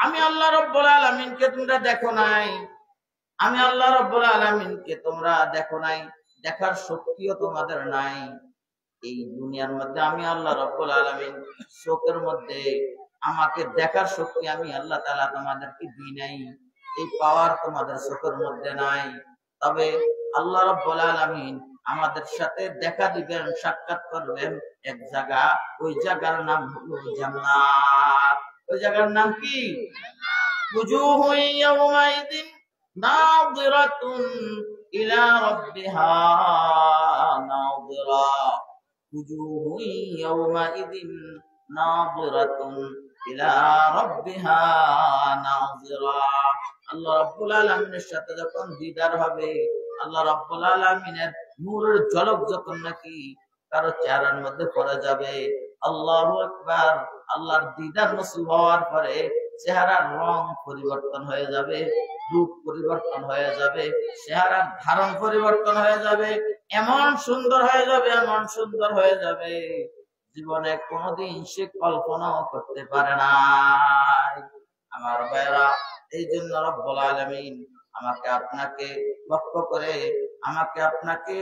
আমি আল্লাহ রাব্বুল আলামিনকে তোমরা দেখো নাই, আমি আল্লাহ রাব্বুল আলামিনকে তোমরা দেখো নাই, দেখার শক্তিও তোমাদের নাই। এই দুনিয়ার মধ্যে আমি আল্লাহ রাব্বুল আলামিন চোখের মধ্যে আমাকে দেখার শক্তি আমি আল্লাহ তাআলা তোমাদেরকে দিই নাই, এই পাওয়ার তোমাদের চোখের মধ্যে নাই। তবে আল্লাহ রাব্বুল আলামিন আমাদের সাথে দেখা দিবেন, সাক্ষাৎ করবেন এক জায়গা, ওই জায়গার নাম হলো জান্নাত। ওই জায়গার নাম কি? وجوه يومئذ ناظرة إلى ربها ناظرة وجوه يومئذ ناظرة إلى ربها ناظرة আল্লাহ রাব্বুল আলামিনের সাথে যখন দিদার হবে, আল্লাহ রাব্বুল আলামিনের নূরের ঝলক যখন নাকি কারো চেহারার মধ্যে পড়ে যাবে, আল্লাহু আকবার, আল্লাহর দিদার নসিব হওয়ার পরে চেহারার রং পরিবর্তন হয়ে যাবে, রূপ পরিবর্তন হয়ে যাবে, চেহারার ধারণ পরিবর্তন হয়ে যাবে, এমন সুন্দর হয়ে যাবে, এমন সুন্দর হয়ে যাবে, জীবনে কোনোদিন সে কল্পনাও করতে পারে না। আমার ভাইরা, এই জন্য রব্বুল আলামিন আমাকে আপনাকে লক্ষ্য করে আমাকে আপনাকে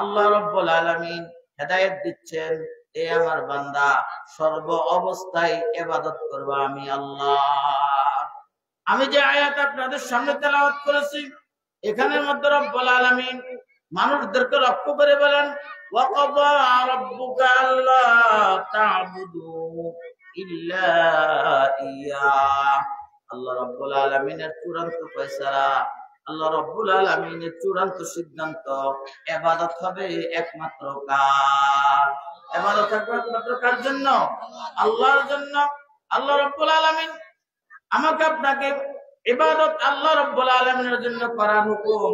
আল্লাহ রব্বুল আলামিন হেদায়েত দিচ্ছেন, এ আমার বান্দা সর্ব অবস্থায় ইবাদত করবা আমি আল্লাহ। আমি যে আয়াত আপনাদের সামনে তেলাওয়াত করেছি, এখানের মধ্যে রব্বুল আলামিন মানুষদেরকে লক্ষ্য করে বলেন, ওয়া ক্বাদা রাব্বুকা আল্লা তা'বুদু ইল্লা ইয়া। আল্লাহ রাব্বুল আলামিনের চূড়ান্ত ফয়সালা, আল্লাহ রাব্বুল আলামিনের চূড়ান্ত সিদ্ধান্ত, ইবাদত হবে একমাত্র কার? ইবাদত একমাত্র কার জন্য? আল্লাহর জন্য। আল্লাহ রাব্বুল আলামিন আমাকে আপনাকে ইবাদত আল্লাহ রাব্বুল আলামিনের জন্য করার হুকুম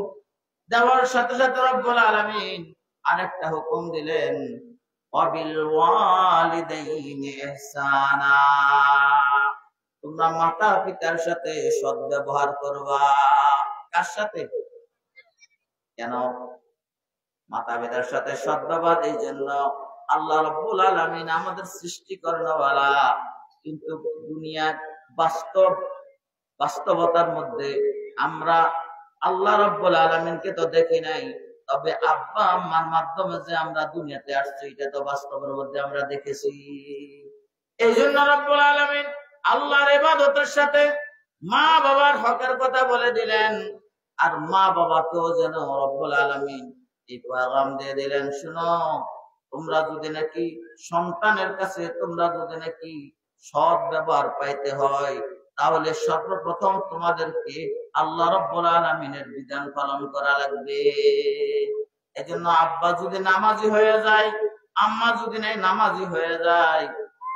দেওয়ার সাথে সাথে রব্বুল আলামিন আরেকটা হুকুম দিলেন, ওয়াবিল ওয়ালিদাইনি ইহসানা। তোমরা মাতা পিতার সাথে সদ্ব্যবহার করবা। কার সাথে? কেন মাতা পিতার সাথে সদ্ব্যবহার? এই জন্য আল্লাহ রাব্বুল আলামিন আমাদের সৃষ্টি করেনওয়ালা, কিন্তু দুনিয়ার বাস্তবতার মধ্যে আমরা আল্লাহ রাব্বুল আলামিনকে তো দেখি নাই, তবে আব্বা আম্মার মাধ্যমে যে আমরা দুনিয়াতে আসছি এটা তো বাস্তবের মধ্যে আমরা দেখেছি। এই জন্য রাব্বুল আলামিন আল্লাহর ইবাদতের সাথে মা বাবার হকের কথা বলে দিলেন। আর মা বাবাকেও যেন রব্বুল আলামিন এই পয়গাম দিয়ে দিলেন, শুনো, তোমরা যদি নাকি সন্তানের কাছে তোমরা যদি নাকি সৎ ব্যবহার পাইতে হয়, তাহলে সর্বপ্রথম তোমাদেরকে আল্লাহ রাব্বুল আলামিনের বিধান পালন করা লাগবে। এজন্য আব্বা যদি নামাজি হয়ে যায়, আম্মা যদি নাই নামাজি হয়ে যায়,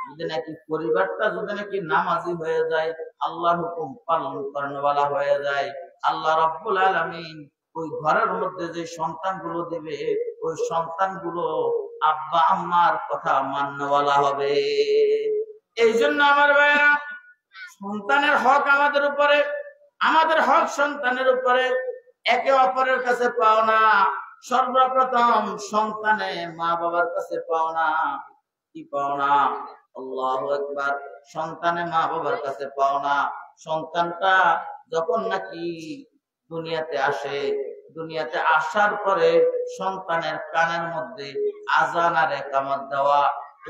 যদি নাকি পরিবারটা যদি নাকি নামাজি হয়ে যায়, আল্লাহর হুকুম পালন করেনওয়ালা হয়ে যায়, আল্লাহ রাব্বুল আলামিন ওই ঘরের মধ্যে যে সন্তানগুলো দিবে, ওই সন্তানগুলো আব্বা আম্মার কথা মাননেওয়ালা হবে। এই জন্য আমার ভাইরা, সন্তানের হক আমাদের উপরে, আমাদের হক সন্তানের উপরে। একে অপরের কাছে পাওনা, সর্বপ্রথম সন্তানে মা বাবার কাছে পাওনা। কি পাওনা? আল্লাহু আকবার। সন্তানে মা বাবার কাছে পাওনা। সন্তানটা যখন নাকি দুনিয়াতে আসে, দুনিয়াতে আসার পরে সন্তানের কানের মধ্যে আযান আর ইকামত দেওয়া,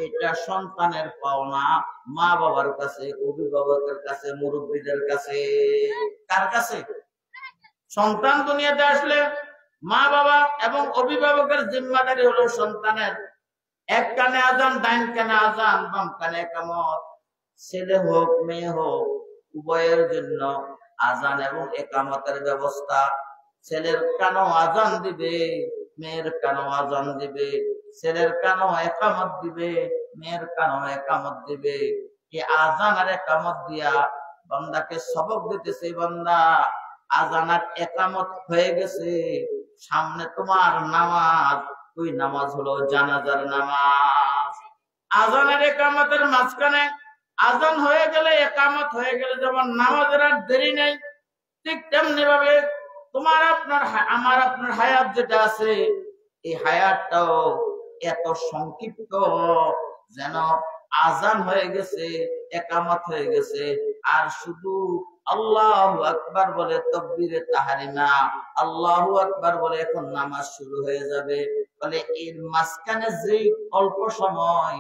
এটা সন্তানের পাওনা মা বাবার কাছে, অভিভাবকের কাছে, মুরব্বীদের কাছে। কার কাছে? সন্তান দুনিয়াতে আসলে মা বাবা এবং অভিভাবকের জিম্মাদারি হলো সন্তানের। এক কানে আযান, ডাইন কানে আযান, বাম কানে ইকামত। ছেলে হোক মেয়ে হোক, উভয়ের জন্য আযান এবং ইকামতের ব্যবস্থা। ছেলের কানেও আযান দিবে, মেয়ের কানেও আযান দিবে। ছেলের কানেও ইকামত দিবে, মেয়ের কানেও ইকামত দিবে। এই আযান আর ইকামত দিয়া বান্দাকে সবক দিতেছে, বান্দা আযান আর ইকামত হয়ে গেছে, সামনে তোমার নামাজ। ওই নামাজ হলো জানাজার নামাজ। আযান আর ইকামতের মাঝখানে আযান হয়ে গেলে, ইকামত হয়ে গেলে যেমন নামাজের আর দেরি নেই, ঠিক তেমনি ভাবে তোমার আমার আপনার হায়াত যেটা আছে, এই হায়াতটাও এত সংক্ষিপ্ত, যেন আযান হয়ে গেছে, ইকামত হয়ে গেছে, আর শুধু আল্লাহু আকবার বলে তাকবীরে তাহরিমা, আল্লাহু আকবার বলে এখন নামাজ শুরু হয়ে যাবে। বলে এর মাঝখানে যে অল্প সময়,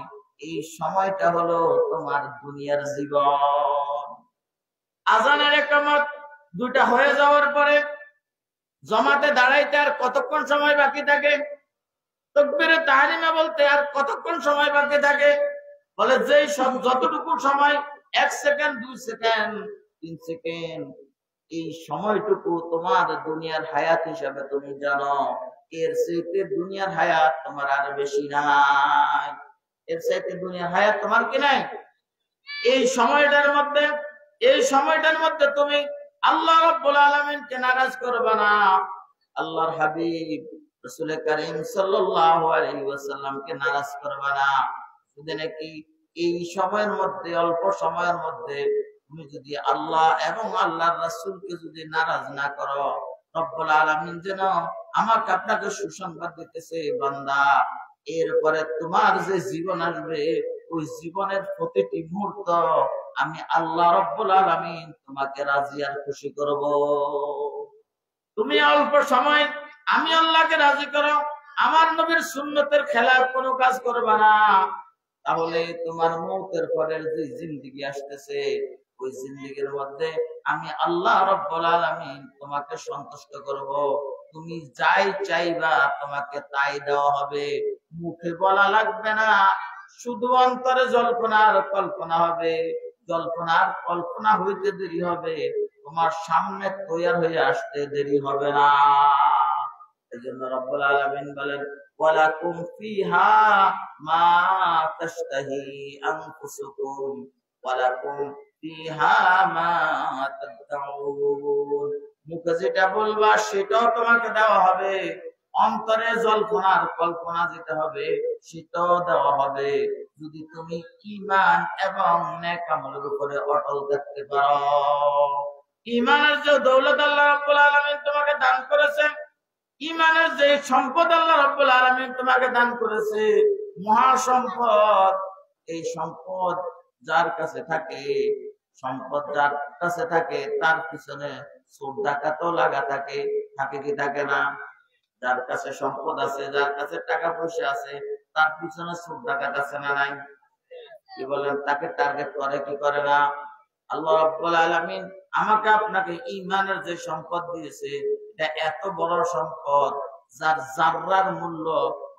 এই সময়টা হলো তোমার দুনিয়ার জীবন। আজানের একামত দুইটা হয়ে যাওয়ার পরে জমাতে দাঁড়াইতে আর কতক্ষণ সময় বাকি থাকে? তাকবীরে তাহরিমা বলতে আর কতক্ষণ সময় বাকি থাকে? বলে যেই সব যতটুকু সময়, 1 সেকেন্ড, 2 সেকেন্ড, 3 সেকেন্ড, এই সময়টুকু তোমার দুনিয়ার হায়াত হিসাবে তুমি জানো। এর চাইতে দুনিয়ার হায়াত তোমার আর বেশি নাই। এর চাইতে দুনিয়ার হায়াত তোমার কি নাই? এই সময়টার মধ্যে তুমি আল্লাহ রাব্বুল আলামিনকে নারাজ করবে না। আল্লাহর হাবিব রাসূল কারীম সাল্লাল্লাহু আলাইহি ওয়াসাল্লামকে নারাজ করবে না। শুধু নাকি এই সময়ের মধ্যে, অল্প সময়ের মধ্যে তুমি যদি আল্লাহ এবং আল্লাহর রাসূলকে যদি নারাজ না করো, রব্বুল আলামিন যেন আমাকে আপনাকে সুসংবাদ দিতেছে, বান্দা এরপরে তোমার যে জীবন আসবে, ওই জীবনের প্রতিটি মুহূর্ত আমি আল্লাহ রব্বুল আলামিন তোমাকে রাজি আর খুশি করব। তুমি অল্প সময় আমি আল্লাহকে রাজি করো, আমার নবীর সুন্নতের খেলাফ কোনো কাজ করবে না, তাহলে তোমার মৌতের পরের যে জিন্দেগি আসতেছে, ওই জিন্দেগির মধ্যে আমি আল্লাহ রাব্বুল আলামিন তোমাকে সন্তুষ্ট করব। তুমি যাই চাইবা তোমাকে তাই দেওয়া হবে। মুখে বলা লাগবে না, শুধু অন্তরে জল্পনার কল্পনা হবে। জল্পনার কল্পনা হইতে দেরি হবে, তোমার সামনে তৈয়ার হয়ে আসতে দেরি হবে না। এজন্য রব্বুল আলামিন বলেন, ওয়ালাকুম ফিহা মা তাশতাহি আনফুসুকুম ওয়ালাকুম ফিহা মা তাদউন। মুখে যেটা বলবা সেটাও তোমাকে দেওয়া হবে, অন্তরে জল্পনার কল্পনা যেতে হবে সেটাও দেওয়া হবে, যদি তুমি ঈমান এবং নেক আমলের উপরে অটল থাকতে পারো। ঈমানের যে দৌলত আল্লাহ রাব্বুল আলামিন তোমাকে দান করেছেন, ঈমানের যে সম্পদ আল্লাহ রাব্বুল আলামিন তোমাকে দান করেছে, মহা সম্পদ, এই সম্পদ যার কাছে থাকে, সম্পদ যার কাছে থাকে তার পিছনে চোর ডাকাতও লাগা থাকে, থাকে কি থাকে না? যার কাছে সম্পদ আছে, যার কাছে টাকা পয়সা আছে, তার পিছনে চোর ডাকাত আছে না নাই? কি বলেন, তাকে টার্গেট করে কি করে না? আল্লাহ রাব্বুল আলামিন আমাকে আপনাকে ঈমানের যে সম্পদ দিয়েছে, এটা এত বড় সম্পদ যার জাররার মূল্য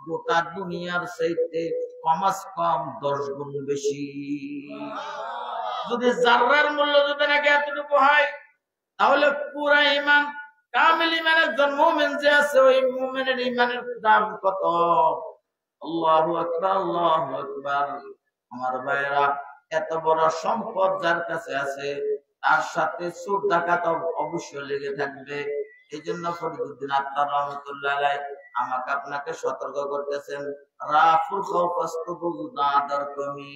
গোটা দুনিয়ার চাইতে কমাস কম 10 গুণ বেশি। যদি জাররার মূল্য যদি নাকি এতটুকু হয়, তাহলে পুরা ঈমান, কামিল ঈমান একজন মুমিন যে আছে, ওই মুমিনের ঈমানের দাম কত? আল্লাহু আকবার, আল্লাহু আকবার। আমার ভাইরা, এত বড় সম্পদ যার কাছে আছে, তার সাথে চোর ডাকাত অবশ্যই লেগে থাকবে। এই জন্য ফরিদউদ্দিন আত্মার রহমতুল্লাহ আলাইহি আমাকে আপনাকে সতর্ক করতেছেন, রাফুল খাউফ ফাস্তাদুজদা দারকমি,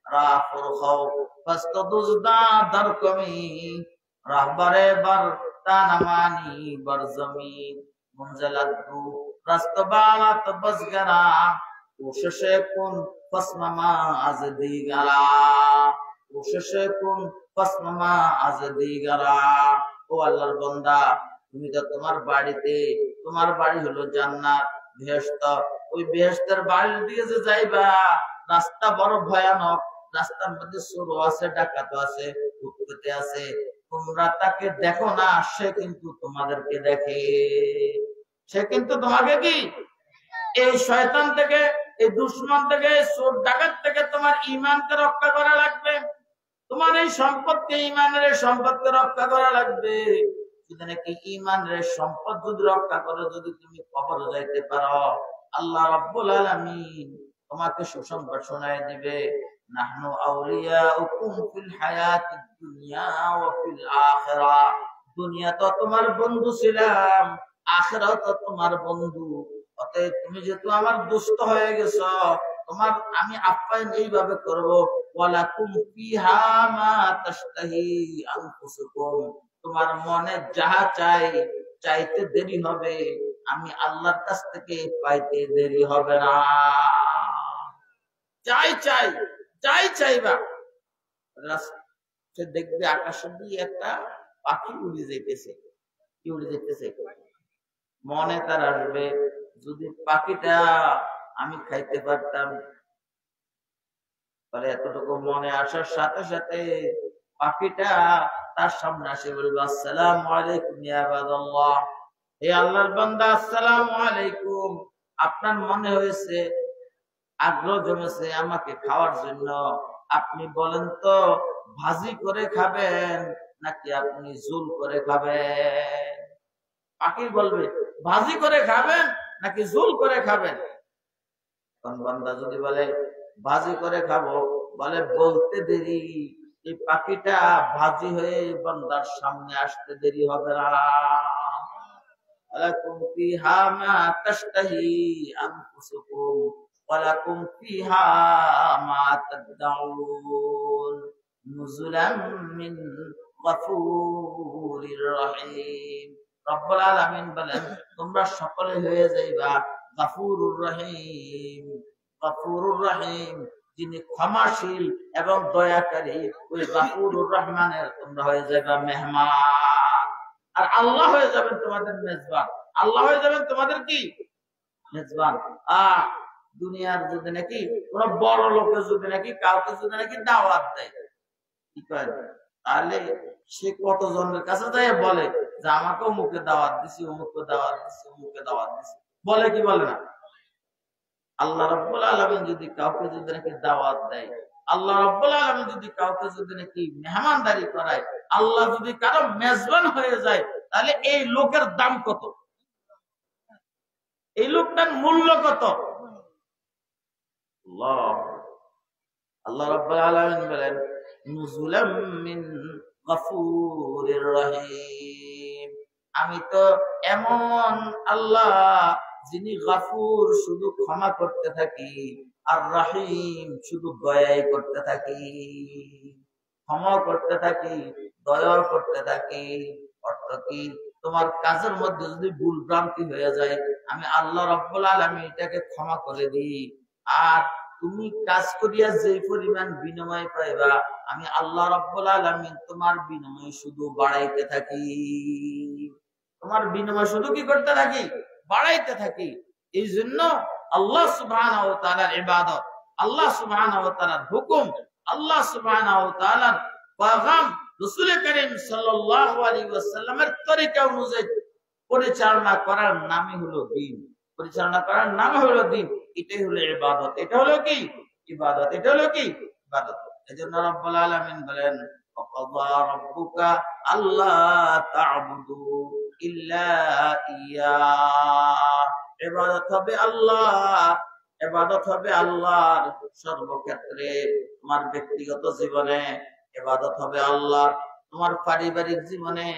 রাফুল খাউফ ফাস্তাদুজদা দারকমি, রাহবারে বার তানামানি বারজমি, মুনজালাতু রাস্তবালাত বাসগারা, কোশিশে কোন ফাসমামা আজ দিগারা, কোশিশে কোন ফাসমামা আজ দিগারা। ও আল্লাহর বান্দা, তুমি তো তোমার বাড়িতে, তোমার বাড়ি হলো জান্নাত, বেহেশত, ওই বেহেশতের বাড়ির দিকে যে যাইবা, রাস্তা বড় ভয়ানক, রাস্তার মধ্যে চোর আছে, ডাকাত আছে, উৎপত্তি আছে, তোমরা তাকে দেখো না, সে কিন্তু তোমাদেরকে দেখে। সে কিন্তু তোমাকে কি, এই শয়তান থেকে, এই দুশ্মন থেকে, চোর ডাকাত থেকে তোমার ঈমানকে রক্ষা করা লাগবে, তোমার এই সম্পদকে, ঈমানের এই সম্পদকে রক্ষা করা লাগবে। যদি নাকি ঈমানের সম্পদ যদি রক্ষা করে, যদি তুমি কবরে যাইতে পারো, আল্লাহ রাব্বুল আলামিন তোমাকে সুসংবাদ শোনায় দিবে, নাহনু আউলিয়াউকুম ফিল হায়াতিদ দুনিয়া ওয়া ফিল আখিরাহ। দুনিয়া তো তোমার বন্ধু ছিলাম, আখিরাত তো তোমার বন্ধু। অতএব তুমি যেহেতু আমার দুষ্ট হয়ে গেছো, তোমার আমি আপ্যায়ন এইভাবে করব, ওয়ালাকুম ফিহা মা তাশতাহি আনফুসুকুম, তোমার মনে যাহা চাই, চাইতে দেরি হবে, আমি আল্লাহর কাছ থেকে পাইতে দেরি হবে না। চাই চাই, চাই চাইবা, সে দেখবে আকাশের দিয়ে একটা পাখি উড়ে যেতেছে। কি উড়ে যেতেছে? মনে তার আসবে, যদি পাখিটা আমি খাইতে পারতাম। তাহলে এতটুকু মনে আসার সাথে সাথে পাখিটা তার সামনে আসে, বলবে আসসালামু আলাইকুম ইয়া ইবাদাল্লাহ, হে আল্লাহর বান্দা, আসসালামু আলাইকুম। আপনার মনে হয়েছে, আগ্রহ জমেছে আমাকে খাওয়ার জন্য। আপনি বলেন তো, ভাজি করে খাবেন নাকি আপনি ঝোল করে খাবেন? পাখি বলবে, ভাজি করে খাবেন নাকি ঝোল করে খাবেন? কোন বান্দা যদি বলে ভাজি করে খাবো, বলে বলতে দেরি, এই পাখিটা ভাজি হয়ে বান্দার সামনে আসতে দেরি হবে না। ولكم فيها ما تشتهي أنفسكم ولكم فيها ما تدعون نزلا من غفور رحيم। রব্বুল আলামিন বলেন, তোমরা সকলে হয়ে যাইবা গফুরুর রহিম। গফুরুর রহিম, যিনি ক্ষমাশীল এবং দয়াকারী, ওই গফুরুর রহমানের তোমরা হয়ে যাইবা মেহমান। আর আল্লাহ হয়ে যাবেন তোমাদের মেজবান। আল্লাহ হয়ে যাবেন তোমাদের কি? মেজবান। দুনিয়ার যদি নাকি কোন বড় লোকের যদি নাকি কাউকে যদি নাকি দাওয়াত দেয়, কি করে, তাহলে সে কতজনের কাছে যায় বলে যে আমাকে অমুকে দাওয়াত দিছি, অমুকে দাওয়াত দিছি, অমুকে দাওয়াত দিছি, বলে কি বলে না? আল্লাহ রাব্বুল আলামিন যদি কাউকে যদি নাকি দাওয়াত দেয়, আল্লাহ রাব্বুল আলামিন যদি কাউকে যদি নাকি মেহমানদারি করায়, আল্লাহ যদি কারো মেজবান হয়ে যায়, তাহলে এই লোকের দাম কত? এই লোকটার মূল্য কত? আল্লাহ রাব্বুল আলামিন বলেন, নুজুলাম মিন গফুরির রহিম। আমি তো এমন আল্লাহ, যিনি গফুর, শুধু ক্ষমা করতে থাকি, আর রহিম, শুধু দয়াই করতে থাকি। ক্ষমা করতে থাকি, দয়া করতে থাকি। অর্থ কি? তোমার কাজের মধ্যে যদি ভুল ভ্রান্তি হয়ে যায়, আমি আল্লাহ রাব্বুল আলামিন এটাকে ক্ষমা করে দিই। আর তুমি কাজ করিয়া যে পরিমাণ বিনিময় পাইবা, আমি আল্লাহ রাব্বুল আলামিন তোমার বিনিময় শুধু বাড়াইতে থাকি। তোমার বিনিময় শুধু কি করতে থাকি? বাড়াইতে থাকি। এই জন্য আল্লাহ সুবহানাহু ওয়া তাআলার ইবাদত, আল্লাহ সুবহানাহু ওয়া তাআলার হুকুম, আল্লাহ সুবহানাহু ওয়া তাআলার পেগাম, রাসূল করিম সাল্লাল্লাহু আলাইহি ওয়াসাল্লামের তরিকা অনুযায়ী পরিচালনা করার নামই হলো দ্বীন। পরিচালনা করার নাম হলো দ্বীন। এটাই হলো ইবাদত। এটা হলো কি? ইবাদত। এটা হলো কি? ইবাদত। এজন্য রব্বুল আলামিন বলেন, ওয়াকাযা রাব্বুকা আল্লা তা'বুদু ইল্লা ইয়া। ইবাদত হবে আল্লাহ, ইবাদত হবে আল্লাহর সর্বক্ষেত্রে। তোমার ব্যক্তিগত জীবনে ইবাদত হবে আল্লাহ, তোমার পারিবারিক জীবনে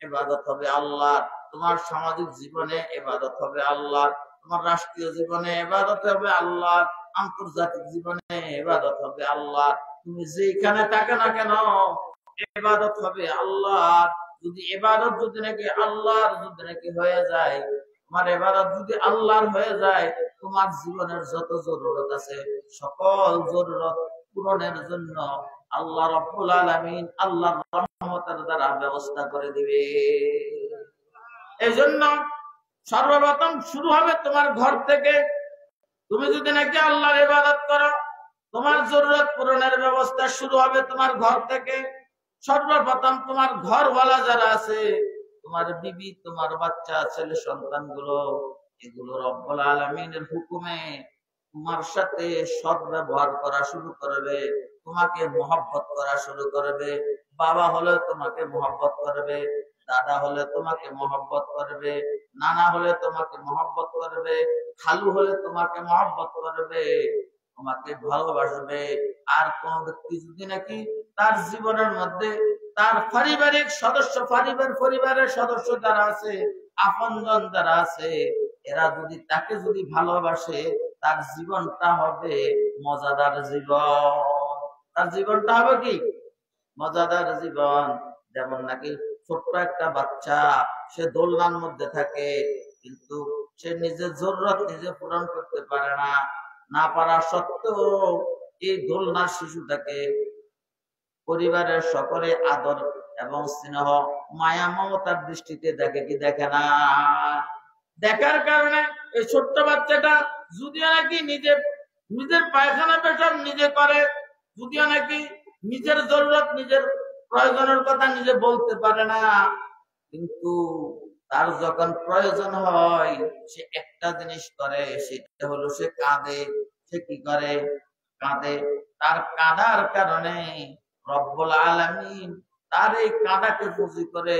ইবাদত হবে আল্লাহ, তোমার সামাজিক জীবনে ইবাদত হবে আল্লাহ, তোমার রাষ্ট্রীয় জীবনে ইবাদত হবে আল্লাহ, আন্তর্জাতিক জীবনে ইবাদত হবে আল্লাহ। তুমি যেখানে থাকো না কেন, ইবাদত হবে আল্লাহ। যদি ইবাদত যদি নাকি আল্লাহর যদি নাকি হয়ে যায়, তোমার ইবাদত যদি আল্লাহর হয়ে যায়, তোমার জীবনের যত জরুরত আছে, সকল জরুরত পূরণের জন্য আল্লাহ রাব্বুল আলামিন আল্লাহর রহমতের দ্বারা ব্যবস্থা করে দিবে। এই জন্য সর্বপ্রথম শুরু হবে তোমার ঘর থেকে। তুমি যদি নাকি আল্লাহর ইবাদত করো, তোমার জরুরত পূরণের ব্যবস্থা শুরু হবে তোমার ঘর থেকে। সর্বপ্রথম তোমার ঘরওয়ালা যারা আছে, তোমার বিবি, তোমার বাচ্চা, ছেলে সন্তান গুলো, এগুলো রব্বুল আলামিনের হুকুমে তোমার সাথে সৎ ব্যবহার করা শুরু করবে, তোমাকে মহব্বত করা শুরু করবে। বাবা হলে তোমাকে মহব্বত করবে, দাদা হলে তোমাকে মহব্বত করবে, নানা হলে তোমাকে মহব্বত করবে, খালু হলে তোমাকে মহব্বত করবে, তোমাকে ভালোবাসবে। আর কোন ব্যক্তি যদি নাকি তার জীবনের মধ্যে তার পারিবারিক সদস্য, পরিবারের সদস্য যারা আছে, আপনজন যারা আছে, এরা যদি তাকে যদি ভালোবাসে, তার জীবনটা হবে মজাদার জীবন। তার জীবনটা হবে কি? মজাদার জীবন। যেমন নাকি ছোট্ট একটা বাচ্চা, সে দোলনার মধ্যে থাকে, কিন্তু সে নিজের জরুরত নিজে পূরণ করতে পারে না। না পারা সত্ত্বেও এই দোলনার শিশুটাকে পরিবারের সকলে আদর এবং স্নেহ মায়া মমতার দৃষ্টিতে দেখে কি দেখে না? দেখার কারণে এই ছোট্ট বাচ্চাটা যদিও নাকি নিজের পায়খানা পেশাব নিজে করে, যদিও নাকি নিজের জরুরত নিজের প্রয়োজনের কথা নিজে বলতে পারে না, কিন্তু তার যখন প্রয়োজন হয় সে একটা জিনিস করে, সেটা হলো সে কাঁদে। সে কি করে? কাঁদে। তার কাঁদার কারণে রব্বুল আলামিন তার এই কাঁদাকে পুঁজি করে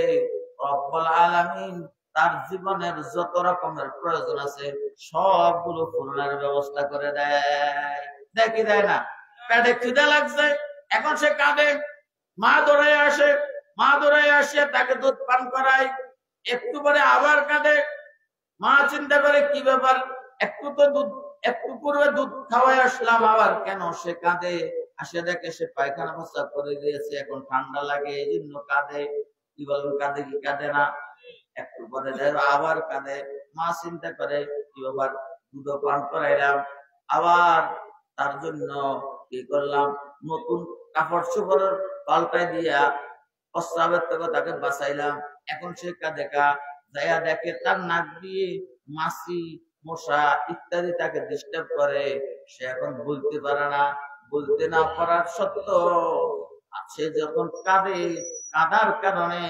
রব্বুল আলামিন তার জীবনের যত রকমের প্রয়োজন আছে সবগুলো পূরণের ব্যবস্থা করে দেয়। দেখি দেয় না? পেটে খিদে লাগছে, এখন সে কাঁদে, মা দৌড়ায় আসে, মা দৌড়ায় আসে তাকে দুধ পান করায়, একটু পরে আবার কাঁদে, মা চিন্তা করে কি ব্যাপার, একটু পূর্বে দুধ খাওয়াই আসলাম, আবার কেন? সে কাঁদে। আসে দেখে সে পায়খানা প্রস্রাব করে দিয়েছে, এখন ঠান্ডা লাগে এই জন্য কাঁদে। কি বলবো, কাঁদে কি কাঁদে না? একটু পরে আবার কাঁদে। মা চিন্তা করে কি ব্যাপার, দুধ পান করাইলাম, আবার তার জন্য কি করলাম, নতুন কাপড় চোপড় পাল্টাই দিয়া প্রস্রাবের থেকে তাকে বাঁচাইলাম, এখন সে কাঁদে। যাইয়া দেখে তার নাক দিয়ে মাছি মশা ইত্যাদি তাকে ডিস্টার্ব করে, সে এখন বলতে পারে না। বলতে না পারার সত্ত্বেও সে যখন কাঁদে, কাঁদার কারণে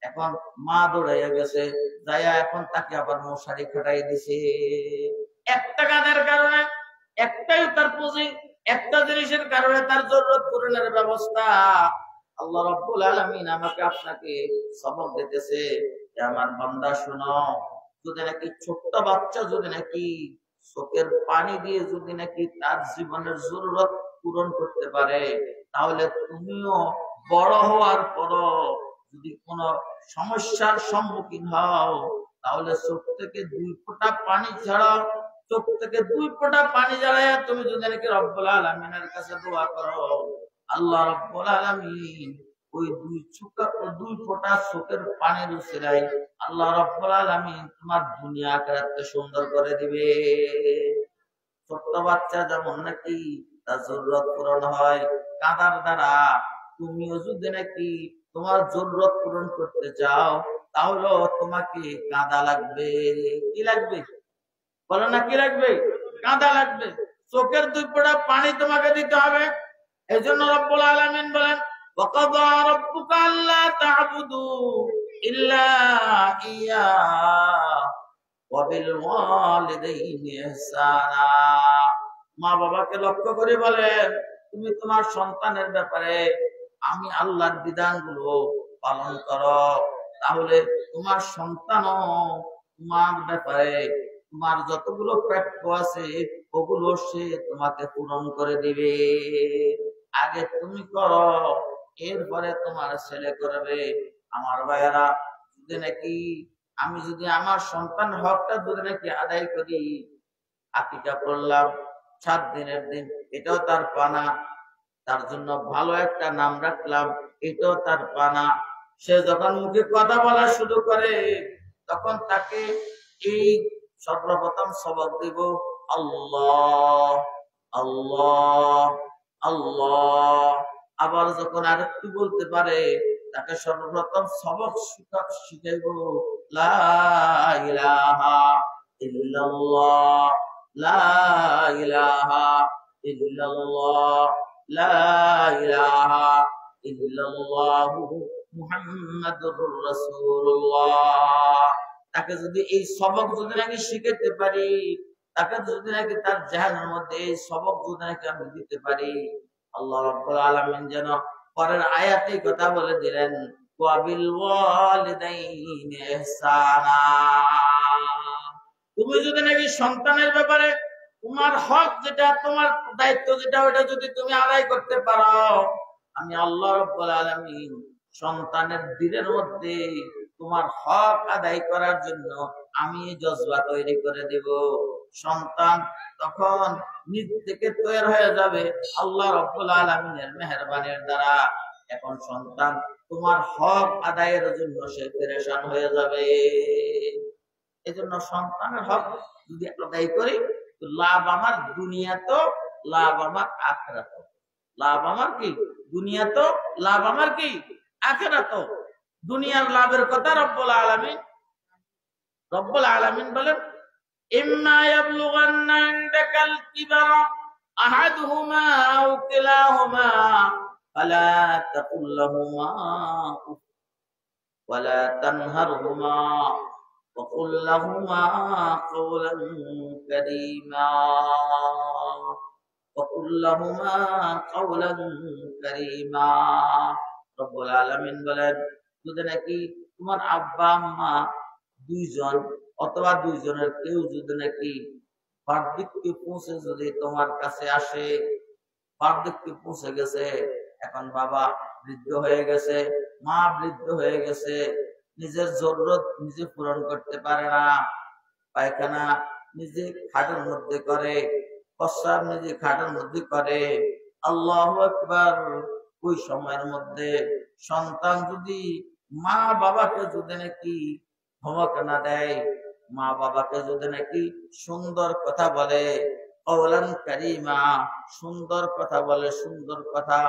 এখন মা দৌড়াইয়া গেছে, যাইয়া এখন তাকে আবার মশারি খাটাই দিছে। একটা কাঁদার কারণে, একটাই তার পুঁজি, একটা জিনিসের কারণে তার জরুরত পূরণের ব্যবস্থা। আল্লাহ রাব্বুল আলামিন আমাকে আপনাকে সবক দিতেছে যে আমার বান্দা শোনো, যদি নাকি ছোট্ট বাচ্চা যদি নাকি চোখের পানি দিয়ে যদি নাকি তার জীবনের জরুরত পূরণ করতে পারে, তাহলে তুমিও বড় হওয়ার পরও যদি কোনো সমস্যার সম্মুখীন হও, তাহলে চোখ থেকে 2 ফোঁটা পানি ছাড়াও, চোখ থেকে 2 ফোঁটা পানি ঝরাইয়া তুমি যদি নাকি রব্বুল আলামিনের কাছে দোয়া করো, আল্লাহ রাব্বুল আলামিন ওই 2 ফোঁটা চোখের পানির উসিলায় আল্লাহ রাব্বুল আলামিন তোমার দুনিয়া আখিরাতকে সুন্দর করে দিবে। ছোট্ট বাচ্চা যেমন নাকি তার জরুরত পূরণ হয় কাঁদার দ্বারা, তুমিও যদি নাকি তোমার জরুরত পূরণ করতে চাও, তাহলে তোমাকে কাঁদা লাগবে। কি লাগবে? বলো না, কি লাগবে? কাঁদা লাগবে। চোখের 2 ফোঁটা পানি তোমাকে দিতে হবে। এই জন্য রব্বুল আলামিন বলেন, ওয়াকাযা রাব্বুকা আল্লা তা'বুদু ইল্লা ইয়্যাহু ওয়া বিল ওয়ালিদাইনি ইহসানা। মা বাবাকে লক্ষ্য করে বলেন, তুমি তোমার সন্তানের ব্যাপারে আমি আল্লাহর বিধানগুলো পালন করো, তাহলে তোমার সন্তানও তোমার ব্যাপারে তোমার যতগুলো প্রাপ্য আছে ওগুলো সে তোমাকে পূরণ করে দিবে। আগে তুমি করো, এরপরে তোমার ছেলে করবে। আমার ভাইয়েরা, যদি নাকি আমি যদি আমার সন্তান হকটা যদি নাকি আদায় করি, আকিকা করলাম 7 দিনের দিন, এটাও তার পানা, তার জন্য ভালো একটা নাম রাখলাম, এটাও তার পানা। সে যখন মুখে কথা বলা শুরু করে, তখন তাকে এই সর্বপ্রথম সবক দিব আল্লাহ আল্লাহ আল্লাহ। আবার যখন আরেকটু বলতে পারে, তাকে সর্বপ্রথম সবক শিখাইব লা ইলাহা ইল্লাল্লাহ, লা ইলাহা ইল্লাল্লাহ, লা ইলাহা ইল্লাল্লাহু মুহাম্মাদুর রাসূলুল্লাহ। তাকে যদি এই সবক যদি নাকি শিখাতে পারি, তাকে যদি নাকি তার জাহানের মধ্যে এই সবক যদি নাকি আমি দিতে পারি, আল্লাহ রাব্বুল আলামিন যেন পরের আয়াতে কথা বলে দিলেন, ওয়া বিল ওয়ালিদাইনি ইহসানা। তুমি যদি নাকি সন্তানের ব্যাপারে তোমার হক যেটা, তোমার দায়িত্ব যেটা, ওটা যদি তুমি আদায় করতে পারো, আমি আল্লাহ রাব্বুল আলামিন সন্তানের দিলের মধ্যে তোমার হক আদায় করার জন্য আমি জজবা তৈরি করে দেব। সন্তান তখন নিজ থেকে তৈরি হয়ে যাবে আল্লাহ রাব্বুল আলামিনের মেহেরবানির দ্বারা। এখন সন্তান তোমার হক আদায়ের জন্য সে পেরেশান হয়ে যাবে। এজন্য সন্তানের হক যদি আদায় করি, লাভ আমার দুনিয়া তো, লাভ আমার আখিরাত। লাভ আমার কি দুনিয়া তো লাভ আমার কি আখিরাত। দুনিয়ার লাভের কথা রব্বুল আলামিন বলেন ইম্মা ইয়াবলুগান্না ইনদাকাল কিবারা আহাদুহুমা আও কিলাহুমা ফালা তাকুল লাহুমা উফ ওয়ালা তানহারহুমা وقل لهما قولا كريما وقل لهما قولا كريما রব্বুল আলামিন বলেন যদি নাকি তোমার আব্বা আম্মা দুইজন অথবা দুইজনের কেউ যদি নাকি বার্ধক্যে পৌঁছে যদি তোমার কাছে আসে, বার্ধক্যে পৌঁছে গেছে, এখন বাবা বৃদ্ধ হয়ে গেছে, মা বৃদ্ধ হয়ে গেছে, নিজের জরুরত নিজে পূরণ করতে পারে না, পায়খানা নিজে খাটের মধ্যে করে, প্রস্রাব নিজে খাটের মধ্যে করে, আল্লাহু আকবার। ওই সময়ের মধ্যে সন্তান যদি মা বাবাকে যদি নাকি ধমক না দেয়, মা বাবাকে যদি নাকি সুন্দর কথা বলে, কওলান কারীমা, সুন্দর কথা বলে, সুন্দর কথা।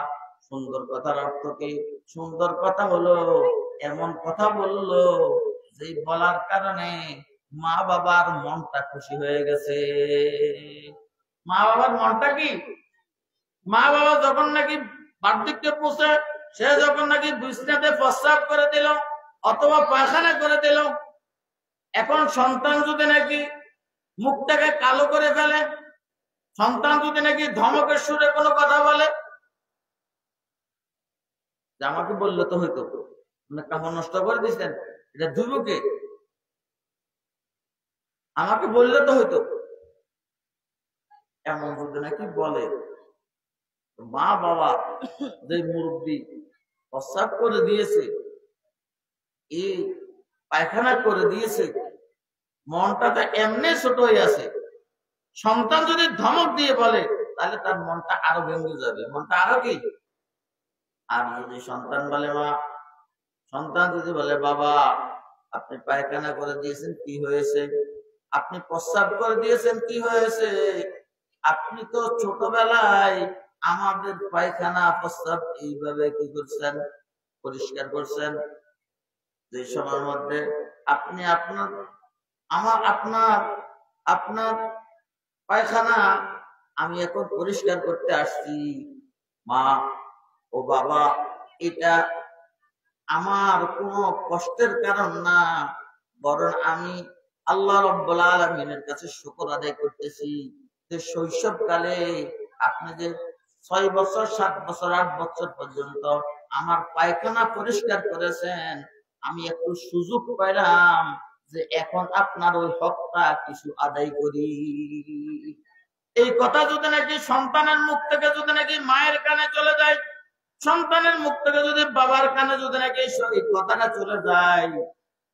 সুন্দর কথার অর্থ কি? সুন্দর কথা হলো এমন কথা বললো যে বলার কারণে মা বাবার মনটা খুশি হয়ে গেছে। মা বাবার মনটা কি? মা বাবা যখন নাকি বার্ধক্যে পৌঁছে, সে যখন নাকি বিছনাতে প্রস্রাব করে দিল অথবা পায়খানা করে দিল, এখন সন্তান যদি নাকি মুখটাকে কালো করে ফেলে, সন্তান যদি নাকি ধমকের সুরে কোনো কথা বলে, আমাকে বললে তো হইতো, কাপড় নষ্ট করে দিচ্ছেন, এটা ধুইবকে, আমাকে বললে তো হইতো, এমন যদি নাকি বলে, মা বাবা যে মুরব্বী প্রস্রাব করে দিয়েছে, এই পায়খানা করে দিয়েছে, মনটা তো এমনি ছোট হয়ে আছে, সন্তান যদি ধমক দিয়ে বলে তাহলে তার মনটা আরো ভেঙে যাবে, মনটা আরো কি। আর যদি সন্তান বলে মা, সন্তান যদি বলে বাবা আপনি পায়খানা করে দিয়েছেন কি হয়েছে, আপনি প্রস্রাব করে দিয়েছেন কি হয়েছে, আপনি তো ছোটবেলায় আমাদের পায়খানা প্রস্রাব এইভাবে কি করছেন, পরিষ্কার করছেন, যে সময়ের মধ্যে আপনি আপনার আপনার পায়খানা আমি এখন পরিষ্কার করতে আসছি, মা ও বাবা এটা আমার কোনো কষ্টের কারণ না, বরং আমি আল্লাহ রাব্বুল আলামিনের কাছে শুকর আদায় করতেছি যে শৈশবকালে আপনি যে 6 বছর 7 বছর 8 বছর পর্যন্ত আমার পায়খানা পরিষ্কার করেছেন, আমি একটু সুযোগ পাইলাম যে এখন আপনার ওই হকটা কিছু আদায় করি। এই কথা যদি নাকি সন্তানের মুখ থেকে যদি নাকি মায়ের কানে চলে যায়, সন্তানের মুখ থেকে যদি বাবার কানে যদি নাকি এই কথাটা চলে যায়,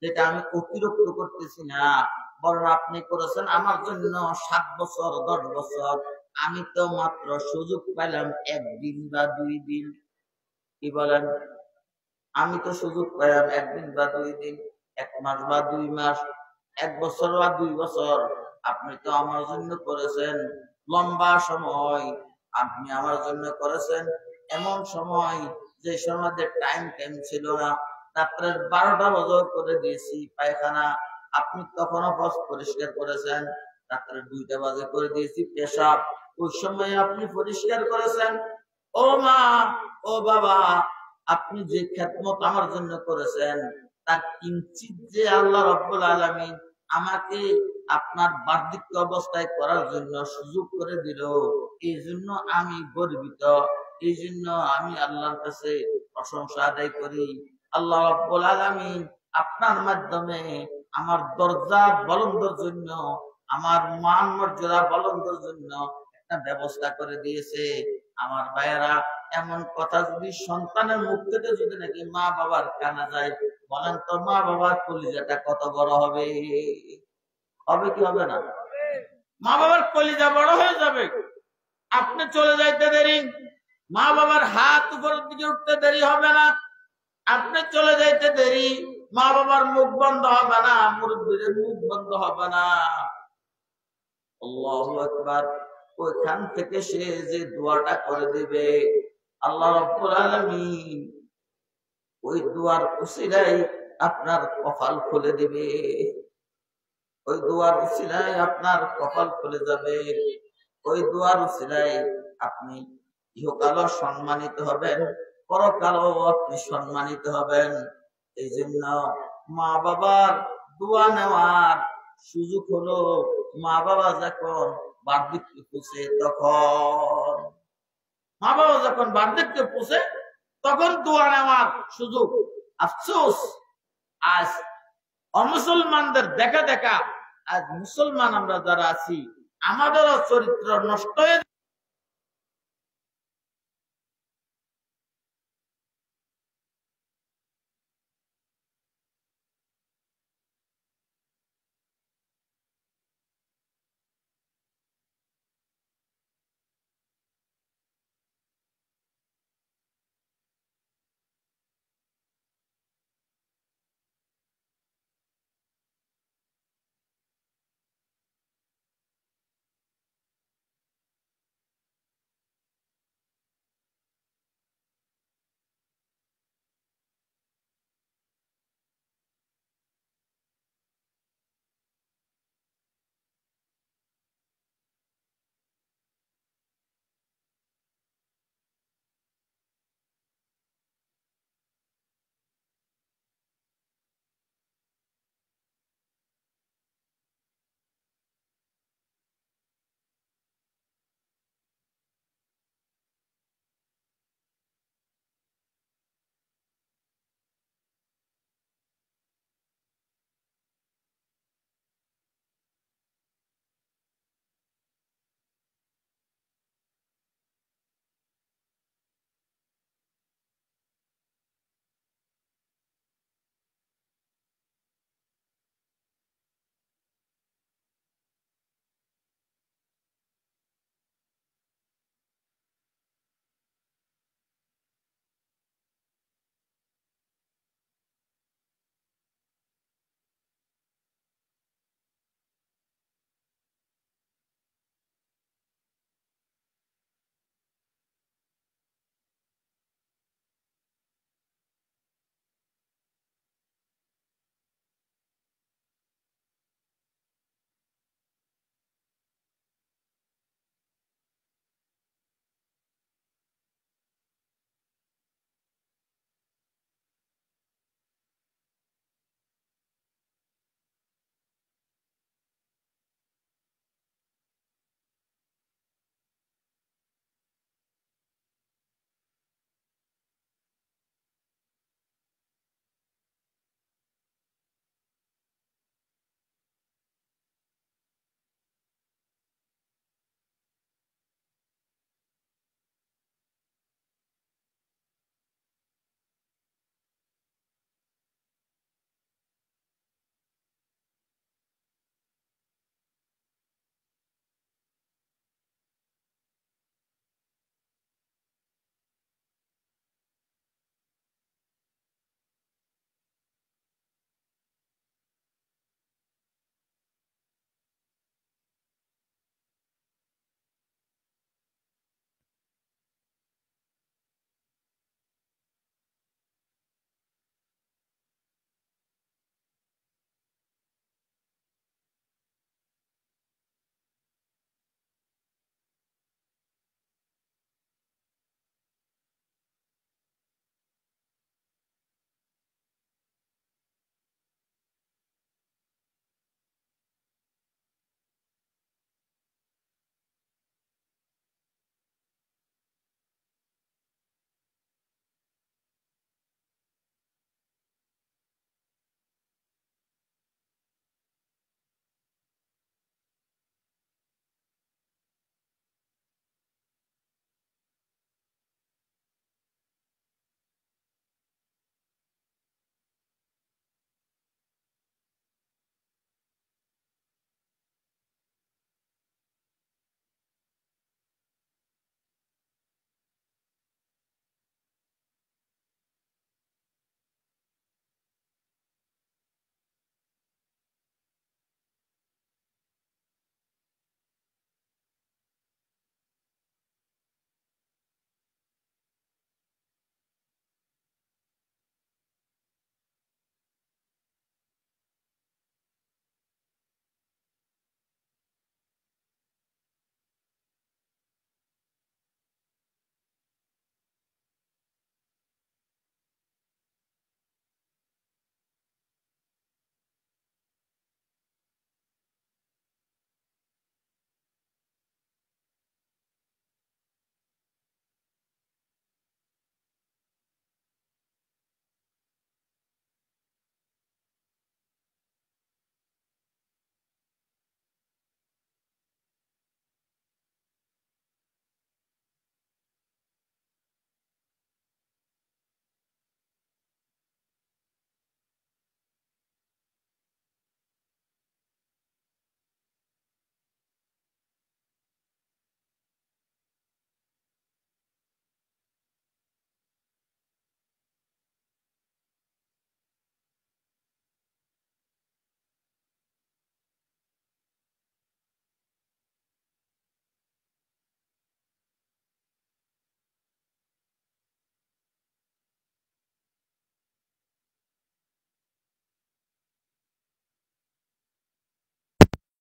যেটা আমি অতিরিক্ত করতেছি না, বরং আপনি করেছেন আমার জন্য 7 বছর 10 বছর, আমি তো মাত্র সুযোগ পাইলাম 1 দিন বা 2 দিন, কি বলেন, আমি তো সুযোগ পাইলাম 1 দিন বা 2 দিন, 1 মাস বা 2 মাস, 1 বছর বা 2 বছর, আপনি তো আমার জন্য করেছেন লম্বা সময়, আপনি আমার জন্য করেছেন এমন সময় যে সময় টাইম ছিল না, রাত্রের 12টা বাজে করে দিয়েছি পায়খানা, আপনি তখনও পরিষ্কার করেছেন, রাত্রের 2টা বাজে করে দিয়েছি পেশাব, ওই সময় আপনি পরিষ্কার করেছেন। ও মা ও বাবা, আপনি যে খেদমত আমার জন্য করেছেন তার কিঞ্চিত যে আল্লাহ রাব্বুল আলামিন আমাকে আপনার বার্ধক্য অবস্থায় করার জন্য সুযোগ করে দিল, এই জন্য আমি গর্বিত, এই জন্য আমি আল্লাহর কাছে প্রশংসা আদায় করি। আল্লাহ রাব্বুল আলামিন আপনার মাধ্যমে আমার দরজা বলন্দের জন্য, আমার মান মর্যাদা বলন্দের জন্য একটা ব্যবস্থা করে দিয়েছে। আমার ভাইয়েরা, এমন কথা যদি সন্তানের মুখ থেকে যদি নাকি মা বাবার কানে যায়, বলেন তো মা বাবার কলিজাটা কত বড় হবে? হবে কি হবে না? মা বাবার কলিজা বড় হয়ে যাবে। আপনি চলে যাইতে দেরি, মা বাবার হাত উপরের দিকে উঠতে দেরি হবে না, আপনি চলে যাইতে দেরি, মা বাবার মুখ বন্ধ হবে না, মুরব্বীদের মুখ বন্ধ হবে না। আল্লাহু আকবার। ওইখান থেকে সে যে দোয়াটা করে দিবে, আল্লাহ রাব্বুল আলামিন ওই দুয়ার উসিলায় আপনার কপাল খুলে দিবে। ওই দুয়ার উসিলায় আপনার কপাল খুলে যাবে। ওই দুয়ার উসিলায় আপনি ইহকালও সম্মানিত হবেন, পরকালও আপনি সম্মানিত হবেন। এই জন্য মা বাবার দোয়া নেওয়ার সুযোগ হলো মা বাবা যখন বার্ধক্যে পৌঁছে তখন। মা বাবা যখন বার্ধক্যে পৌঁছে তখন দোয়া নেওয়ার সুযোগ। আফসোস, আজ অমুসলমানদের দেখা দেখা আজ মুসলমান আমরা যারা আছি আমাদেরও চরিত্র নষ্ট হয়ে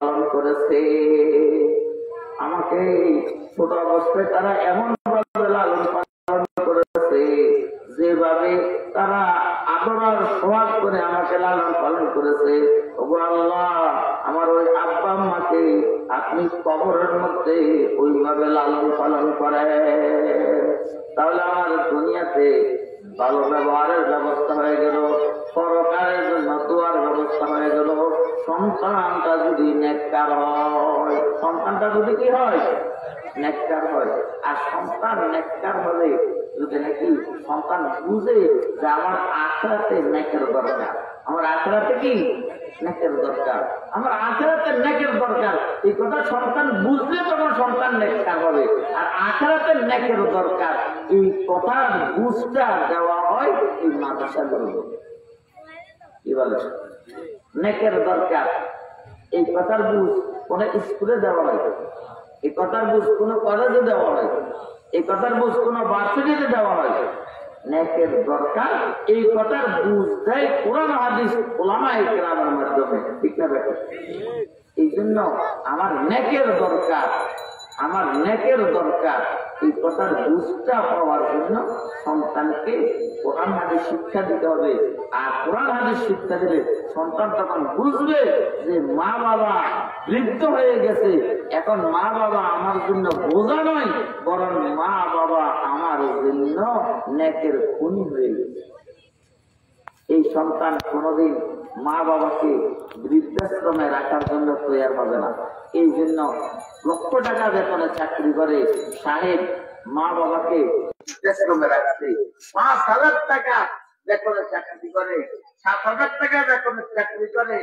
পালন করেছে। আমাকে ছোট অবস্থায় তারা এমন ভাবে লালন পালন করেছে, যেভাবে তারা আদর আর সোহাগ করে আমাকে লালন পালন করেছে। ওগো আল্লাহ, আমার ওই আব্বা আম্মাকে আপনি কবরের মধ্যে ওইভাবে লালন পালন করেন, তাহলে আমার দুনিয়াতে ভালো ব্যবহারের ব্যবস্থা হয়ে গেল, পরকালের জন্য দোয়ার ব্যবস্থা হয়ে গেল। সন্তানটা যদি নেককার হয়, সন্তানটা যদি কি হয়, নেককার হয়। আর সন্তান নেককার হলে যদি নাকি সন্তান বুঝে যে আমার আখেরাতে নেকের দরকার, আমার আখেরাতে কি নেকের দরকার, আমার আখেরাতে নেকের দরকার, এই কথা সন্তান বুঝলে তখন সন্তান নেককার হবে। আর আখেরাতে নেকের দরকার, এই কথার বুঝটা দেওয়া হয় এই মাদ্রাসাগুলো। কি বলে নেকের দরকার, এই কথার বুঝ কোন স্কুলে দেওয়া হয়, এই কথার বুঝ কোন কলেজে দেওয়া হয়, এই কথার বুঝ কোন ভার্সিটিতে দেওয়া হয়। নেকের দরকার, এই কথার বুঝ দেয় কোরআন হাদিস ওলামায়ে কেরামের মাধ্যমে, ঠিক না বেটা? এই জন্য আমার নেকের দরকার, আমার নেকের দরকার। এই কথার বুঝটা পাওয়ার জন্য সন্তানকে কোরআন হাদিস শিক্ষা দিতে হবে। আর কোরআন হাদিস শিক্ষা দিলে সন্তান তখন বুঝবে যে মা বাবা বৃদ্ধ হয়ে গেছে, এখন মা বাবা আমার জন্য বোঝা নয়, বরং মা বাবা আমার জন্য নেকের খুনি হয়ে গেছে। এই সন্তান কোনদিন মা বাবাকে বৃদ্ধাশ্রমে রাখার জন্য তৈরি হবে না। এই জন্য লক্ষ টাকা বেতনে চাকরি করে সাহেব মা বাবাকে বৃদ্ধাশ্রমে রাখছে। 5,000 টাকা বেতনে চাকরি করে, 7,000 টাকা বেতনে চাকরি করে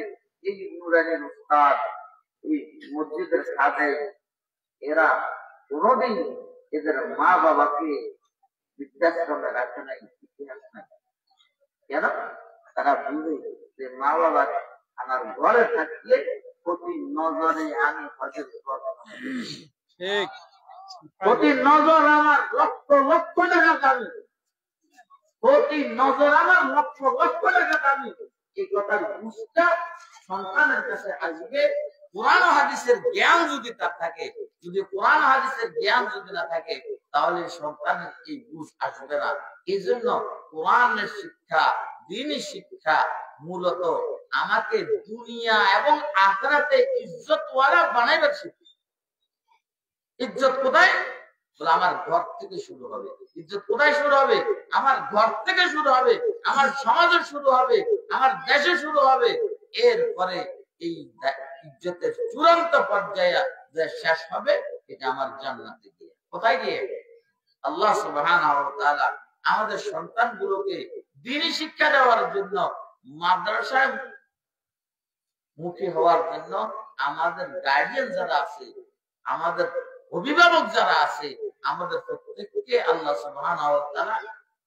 এই নুরানির উস্তাদ, এই মসজিদের খাদেম, এরা কোনদিন এদের মা বাবাকে বৃদ্ধাশ্রমে রাখে নাই, ইতিহাস নাই। কেন? তারা বুঝে যে মা বাবা আমার ঘরে থাকলে প্রতি নজরে আমি হজের ঠিক, প্রতি নজর আমার লক্ষ লক্ষ টাকা দামি, প্রতি নজর আমার লক্ষ লক্ষ টাকা দামি। এই কথার বুঝটা সন্তানের কাছে আসবে। কোরআন হাদিসের জ্ঞান যদি তার থাকে, যদি কোরআন হাদিসের জ্ঞান যদি না থাকে, তাহলে সন্তানের এই বুঝ আসবে না। এই জন্য কোরআনের শিক্ষা, দ্বীনি শিক্ষা মূলত আমাকে দুনিয়া এবং আখিরাতে ইজ্জতওয়ালা বানাইবার শিক্ষা। ইজ্জত কোথায়? আমার ঘর থেকে শুরু হবে। ইজ্জত কোথায় শুরু হবে? আমার ঘর থেকে শুরু হবে, আমার সমাজে শুরু হবে, আমার দেশে শুরু হবে। এরপরে এই ইজ্জতের চূড়ান্ত পর্যায়ে যে শেষ হবে, এটা আমার জান্নাতে গিয়ে। কোথায় গিয়ে? আল্লাহ সুবহানাহু ওয়া তাআলা আমাদের সন্তানগুলোকে দ্বীনি শিক্ষা দেওয়ার জন্য, মাদ্রাসায় মুখী হওয়ার জন্য আমাদের গার্ডিয়ান যারা আছে, আমাদের অভিভাবক যারা আছে, আমাদের প্রত্যেককে আল্লাহ সুবহানাহু ওয়া তাআলা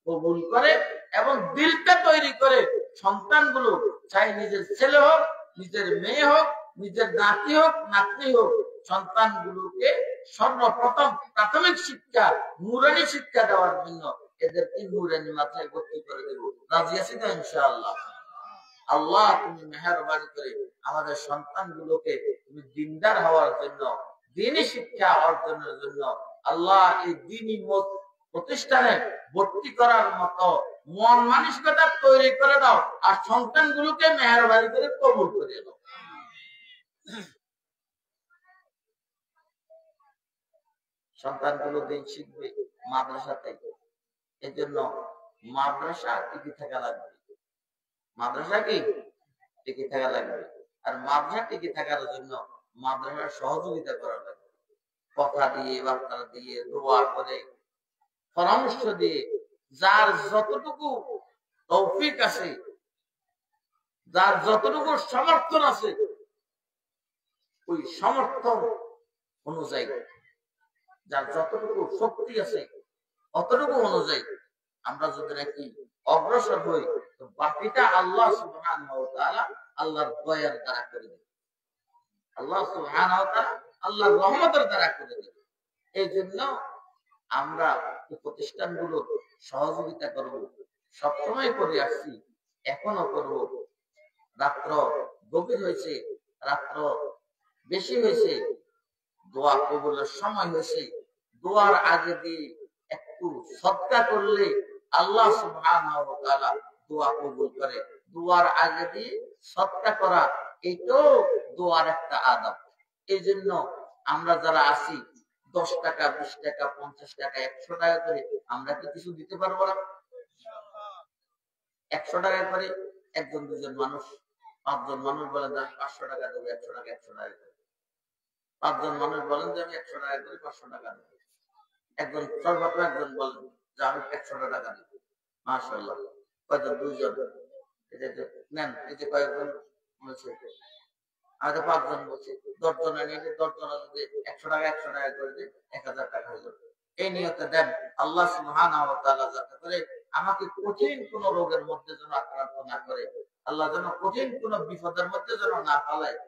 কবুল করে এবং দিলটা তৈরি করে সন্তানগুলো, চাই নিজের ছেলে হোক, নিজের মেয়ে হোক, নিজের নাতি হোক, নাতনি হোক, সন্তানগুলোকে সর্বপ্রথম প্রাথমিক শিক্ষা, নুরানি শিক্ষা দেওয়ার জন্য এদেরকে নুরানি মাথায় ভর্তি করে দেব। রাজি আছি তো ইনশাআল্লাহ? আল্লাহ তুমি মেহেরবানি করে আমাদের সন্তানগুলোকে তুমি দিনদার হওয়ার জন্য, দ্বীনি শিক্ষা অর্জনের জন্য আল্লাহ এই দ্বীনি প্রতিষ্ঠানে ভর্তি করার মতো মন মানসিকতা তৈরি করে দাও। আর সন্তানগুলোকে মেহেরবানি করে কবুল করে দাও। সন্তানগুলো দিন শিখবে মাদ্রাসাতে, এই জন্য মাদ্রাসা টিকে থাকা লাগবে। মাদ্রাসা কি টিকে থাকা লাগবে। আর মাদ্রাসা টিকে থাকার জন্য মাদ্রাসার সহযোগিতা করা লাগবে। কথা দিয়ে, বার্তা দিয়ে, দোয়া করে, পরামর্শ দিয়ে, যার যতটুকু তৌফিক আছে, যার যতটুকু সমর্থন আছে, ওই সমর্থন অনুযায়ী, যার যতটুকু শক্তি আছে অতটুকু অনুযায়ী আমরা যদি নাকি অগ্রসর হই, তো বাকিটা আল্লাহ সুবহানাহু ওয়া তাআলা আল্লাহর দয়ার দ্বারা করে দেবে। আল্লাহ সুবহানাহু ওয়া তাআলা আল্লাহর রহমতের দ্বারা করে দেবে। এই জন্য আমরা প্রতিষ্ঠানগুলো সহযোগিতা করব, সবসময় করে আসছি, এখনো করব। রাত্র গভীর হয়েছে, রাত্র বেশি হয়েছে, দোয়া কবুলের সময় হয়েছে, দোয়ার আগে দিয়ে একটু সদকা করলে আল্লাহ সুবহানাহু ওয়া তাআলা দোয়া কবুল করে। দোয়ার আগে দিয়ে সদকা করা এটাও দোয়ার একটা আদব। এই জন্য আমরা যারা আছি 10 টাকা, 20 টাকা, 50 টাকা, 100 টাকা করে আমরা কি কিছু দিতে পারবো না? 100 টাকা করে একজন দুজন মানুষ, 5 জন মানুষ বলেন যে আমি 500 টাকা দেবো, 100 টাকা 100 টাকা করে। 5 জন মানুষ বলেন যে আমি 100 টাকা করে 500 টাকা দেবো। একজন সর্বোচ্চ একজন বলেন যে আমি 100 টাকা দেবো। মাশাআল্লাহ। কয়জন? 2 জন। নেন, এই যে কয়েকজন বলছে, আমি 5 জন বলছি, 10 জনে নিয়ে 10 জন যদি 100 টাকা 100 টাকা করে দিই, 1000 টাকা হয়ে যাবে। এই নিয়তে দেন, আল্লাহ সুবহানাহু ওয়া তাআলা যাতে করে আমাকে কঠিন কোন রোগের মধ্যে যেন আক্রান্ত না করে, আল্লাহ যেন কঠিন কোন বিপদের মধ্যে যেন না ফেলায়,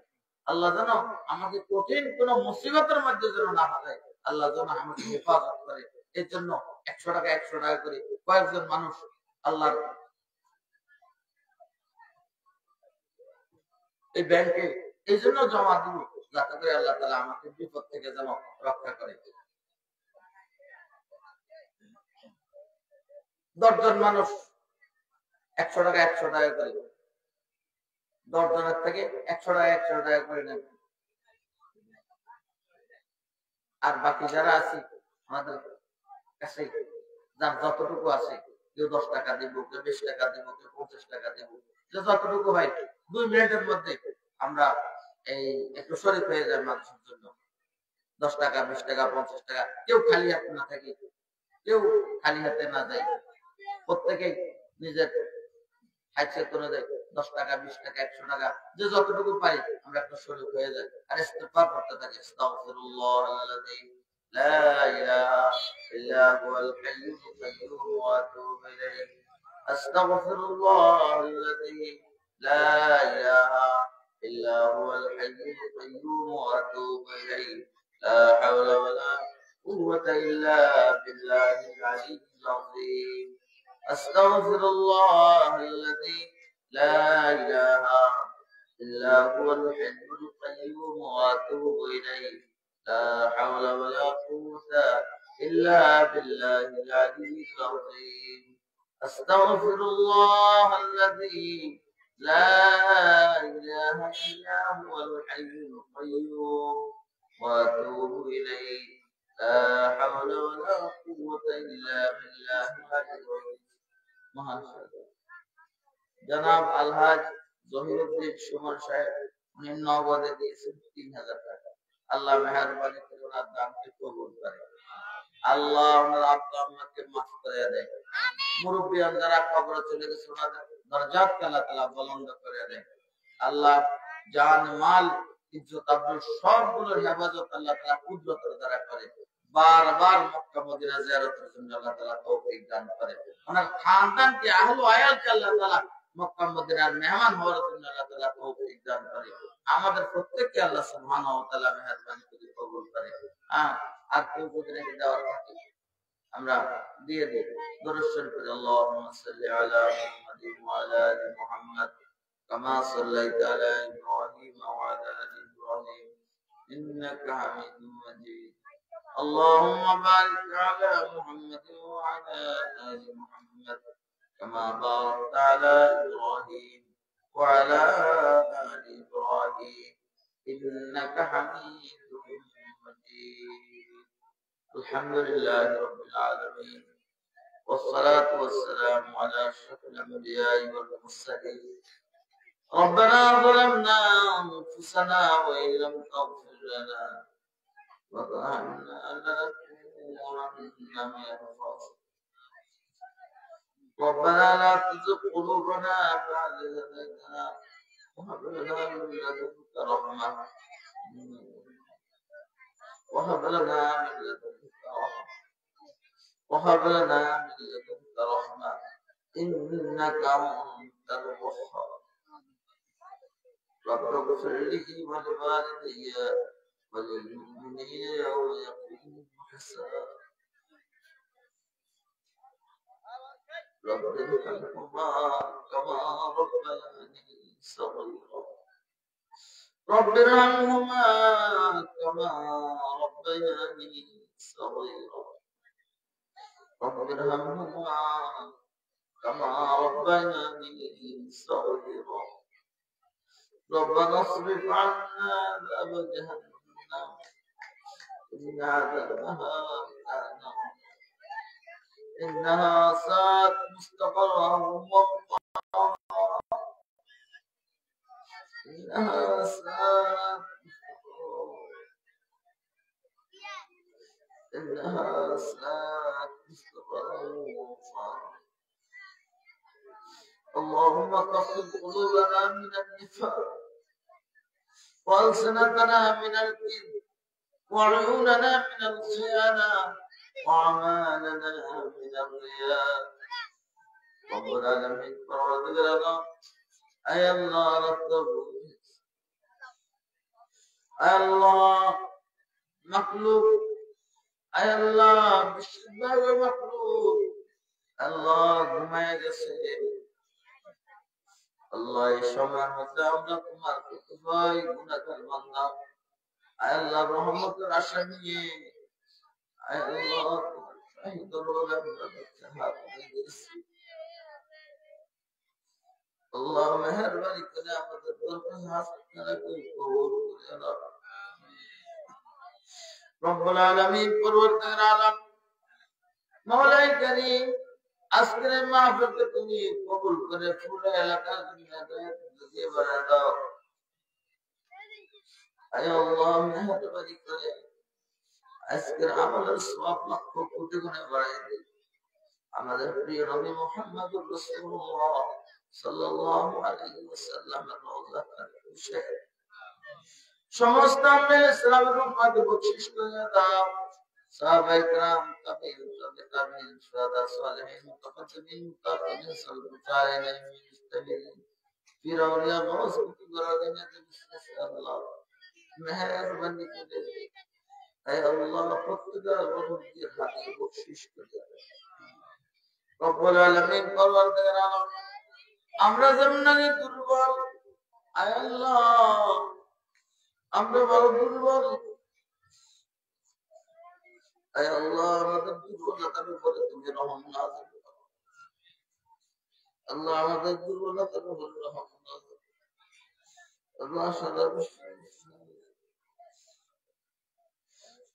আল্লাহ যেন আমাকে কঠিন কোন মুসিবতের মধ্যে যেন না ফেলায়, আল্লাহ যেন আমাকে হেফাজত করে। এর জন্য 100 টাকা 100 টাকা করে কয়েকজন মানুষ আল্লাহর এই ব্যাংকে এই জন্য জমা দিব, যাতে করে আল্লাহ তাআলা আমাকে বিপদ থেকে যেন রক্ষা করে। 10 জন মানুষ 100 টাকা 100 টাকা করে, 10 জনের থেকে 100 টাকা 100 টাকা করে নেন। আর বাকি যারা আছে আমাদের কাছে, যার যতটুকু আছে, কেউ 10 টাকা দিব, কেউ 20 টাকা দিব, কেউ 50 টাকা দিব, যে যতটুকু হয় 2 মিনিটের মধ্যে আমরা এই একটু শরীর হয়ে যায় মানুষের জন্য। 10 টাকা 20 টাকা 50 টাকা, কেউ খালি হাতে না থাকে, কেউ খালি হাতে না যায়, প্রত্যেকেই নিজের হাইসেত অনুযায়ী 10 টাকা 20 টাকা 100 টাকা যে যতটুকু পাই আমরা একটা শরীর হয়ে যায়। আর ইস্তিগফার করতে থাকি, আস্তাগফিরুল্লাহাল্লাযী লা ইলাহা ইল্লা হুয়াল হাইয়ুল কাইয়্যুম ওয়া আতুবু ইলাইহি, আস্তাগফিরুল্লাহাল্লাযী লা ইলাহা ইল্লা হুয়াল হাইয়ুল কাইয়্যুম ওয়া আতুবু ইলাইহি, লা হাওলা ওয়ালা কুওয়াতা ইল্লা বিল্লাহিল আলিয়্যিল আযীম। أستغفر الله الذي لا إله إلا هو الحي القيوم وأتوب إليه، لا حول ولا قوة إلا بالله العلي العظيم. أستغفر الله الذي لا إله إلا هو الحي القيوم وأتوب إليه، لا حول ولا قوة إلا بالله العلي العظيم. জনাব আলহাজ জহিরুদ্দিন সুমন সাহেব, উনি নগদে দিয়েছেন 3000 টাকা। আল্লাহ মেহেরবানি করে ওনার দানকে কবুল করে, আল্লাহ ওনার আব্বা আম্মাকে মাফ করে দেয়, মুরব্বিয়ান যারা কবরে চলে গেছে ওনাদের দরজাতকে আল্লাহ তাআলা বুলন্দ করে দেয়। আল্লাহ জান মাল ইজ্জত আব্রুর সবগুলোর হেফাজত আল্লাহ তাআলা কুদরতের দ্বারা করে। বারবার মক্কা মদিনা জিয়ারতের জন্য আল্লাহ তাআলা তৌফিক দান করে। ওনার খানদানকে আহলে আয়ালকে আল্লাহ তাআলা মক্কা মদিনার মেহমান হওয়ার জন্য আল্লাহ তাআলা তৌফিক দান করে। আমাদের প্রত্যেককে আল্লাহ সুবহানাহু ওয়া তাআলা মেহেরবানি করে কবুল করে। আর কেউ যদি রেখে দেওয়ার থাকে আমরা দিয়ে দিই। দরুদ শরীফ পড়ি, আল্লাহুম্মা সাল্লি আলা মুহাম্মাদিন ওয়া আলা আলি মুহাম্মাদ কামা সাল্লাইতা আলা ইব্রাহিম ওয়া আলা আলি ইব্রাহিম ইন্নাকা হামিদুম মাজিদ। اللهم بارك على محمد وعلى آل محمد كما باركت على إبراهيم وعلى آل إبراهيم إنك حميد مجيد. الحمد لله رب العالمين، والصلاة والسلام على أشرف الأنبياء والمرسلين. ربنا ظلمنا أنفسنا وإن لم تغفر لنا وارحمنا لنكونن من الخاسرين. ربنا لا تزغ قلوبنا بعد إذ هديتنا وهب لنا من لدنك رحمة وهب لنا من لدنك رحمة إنك أنت الوهاب. رب اغفر لي ولوالدي وللمؤمنين يوم يقوم الحساب. رب ارحمهما كما ربياني صغيرا. رب ارحمهما كما ربياني صغيرا رب ارحمهما كما ربياني صغيرا ربنا اصرف عنا عذاب جهنم إن عذابها كان إنها ساءت مستقرا ومقاما إنها ساءت إنها ساءت مستقرا ومقاما اللهم طهر قلوبنا من النفاق وألسنتنا من الكذب وعيوننا من الخيانة وأعمالنا من الرياء رب العالمين فرجنا أي الله رب أي الله مخلوق أي الله بشبه مخلوق الله ঘুমায় গেছে আল্লাহ এই সময়ের মধ্যে আমরা তোমার কতিপয় গুনাহগার বান্দা আয় আল্লাহ রহমতের আশা নিয়ে আয় আল্লাহ তোমার শাহী দরবারে আমরা হাত দিয়েছি আল্লাহ মেহেরবানি করে আমাদের দরখাস্তটাকে কবুল করে নাও রব্বুল আলামিন পরওয়ারদিগার আলম মাওলাই কারীম আজকের মাহফিলকে তুমি কবুল করে পুরো এলাকার দুনিয়াতে বাড়া দাও আয় আল্লাহ মেহেরবানি করে আজকের আমলের সওয়াব লক্ষ কোটি গুণে বাড়াই দিও আমাদের প্রিয় নবী মুহাম্মদুর রাসূলুল্লাহ সাল্লাল্লাহু আলাইহি ওয়াসাল্লামের রওজা শরীফে সমস্ত আম্বিয়া ইসলামের উম্মতকে বখশিশ করে দাও সাহাবায়ে کرام তাবিঈন শুহাদা সালেহিন মুতাকাদ্দিমিন মুতাআখিরিন সাল্লাল্লাহু মুস্তামিলিন ফির আউলিয়া গাউস কুতুব গরাদানে বিসমিল্লাহ মেহেরবানি করে হে আল্লাহ প্রত্যেকটা বন্ধুদের হাতে বখশিশ করে দাও রব্বুল আলামিন পরওয়ারদিগার আলম আমরা যেমনি দুর্বল আয় আল্লাহ আমরা বড় দুর্বল আয় আল্লাহ আমাদের দুর্বলতার উপরে তুমি রহম নাযিল করো আল্লাহ আমাদের দুর্বলতার উপরে রহম নাযিল করো আল্লাহ সারা বিশ্বে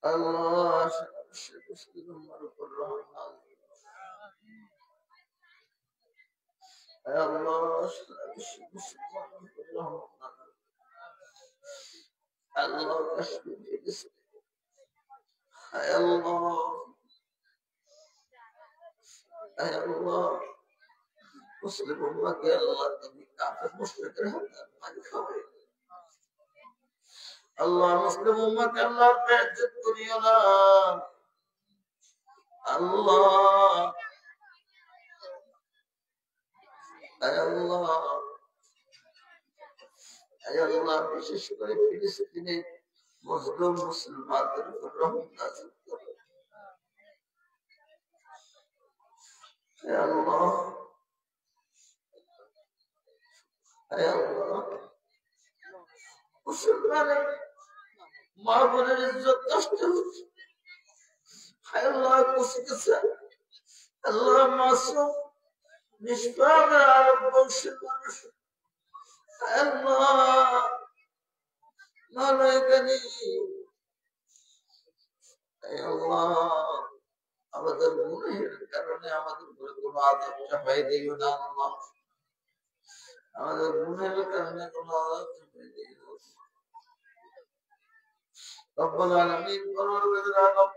আল্লাহ সারা বিশ্বে মুসলিমদের উপর রহম নাযিল করো আয় আল্লাহ সারা বিশ্বে মুসলিমদের উপর রহম নাযিল করো আল্লাহ কাশ্মীর ফিলিস্তিন আয় আল্লাহ আয় আল্লাহ মুসলিম উম্মাহকে আল্লাহ তুমি কাফের মুশরিকদের হাতে মার খাবে আল্লাহ মুসলিম উম্মাহকে আল্লাহ বেইজ্জত করিও না আল্লাহ আয় আল্লাহ আয় আল্লাহ বিশেষ করে ফিলিস্তিনে মজলুম মুসলমানদের উপর রহম নাযিল করো হে আল্লাহ হে আল্লাহ মুসলমানের মা বোনের ইজ্জত নষ্ট হচ্ছে হে আল্লাহ কুসি গেছে আল্লাহ মাসুম নিষ্পাপ আরব বংশের মানুষ হে আল্লাহ মাওলাই কারীম হে আল্লাহ আমাদের গুনাহের কারণে আমাদের উপরে কোনো আযাব চাপাই দিও না আল্লাহ আমাদের গুনাহের কারণে কোনো আযাব চাপাই দিও না রব্বুল আলামিন পরওয়ারদিগার আলম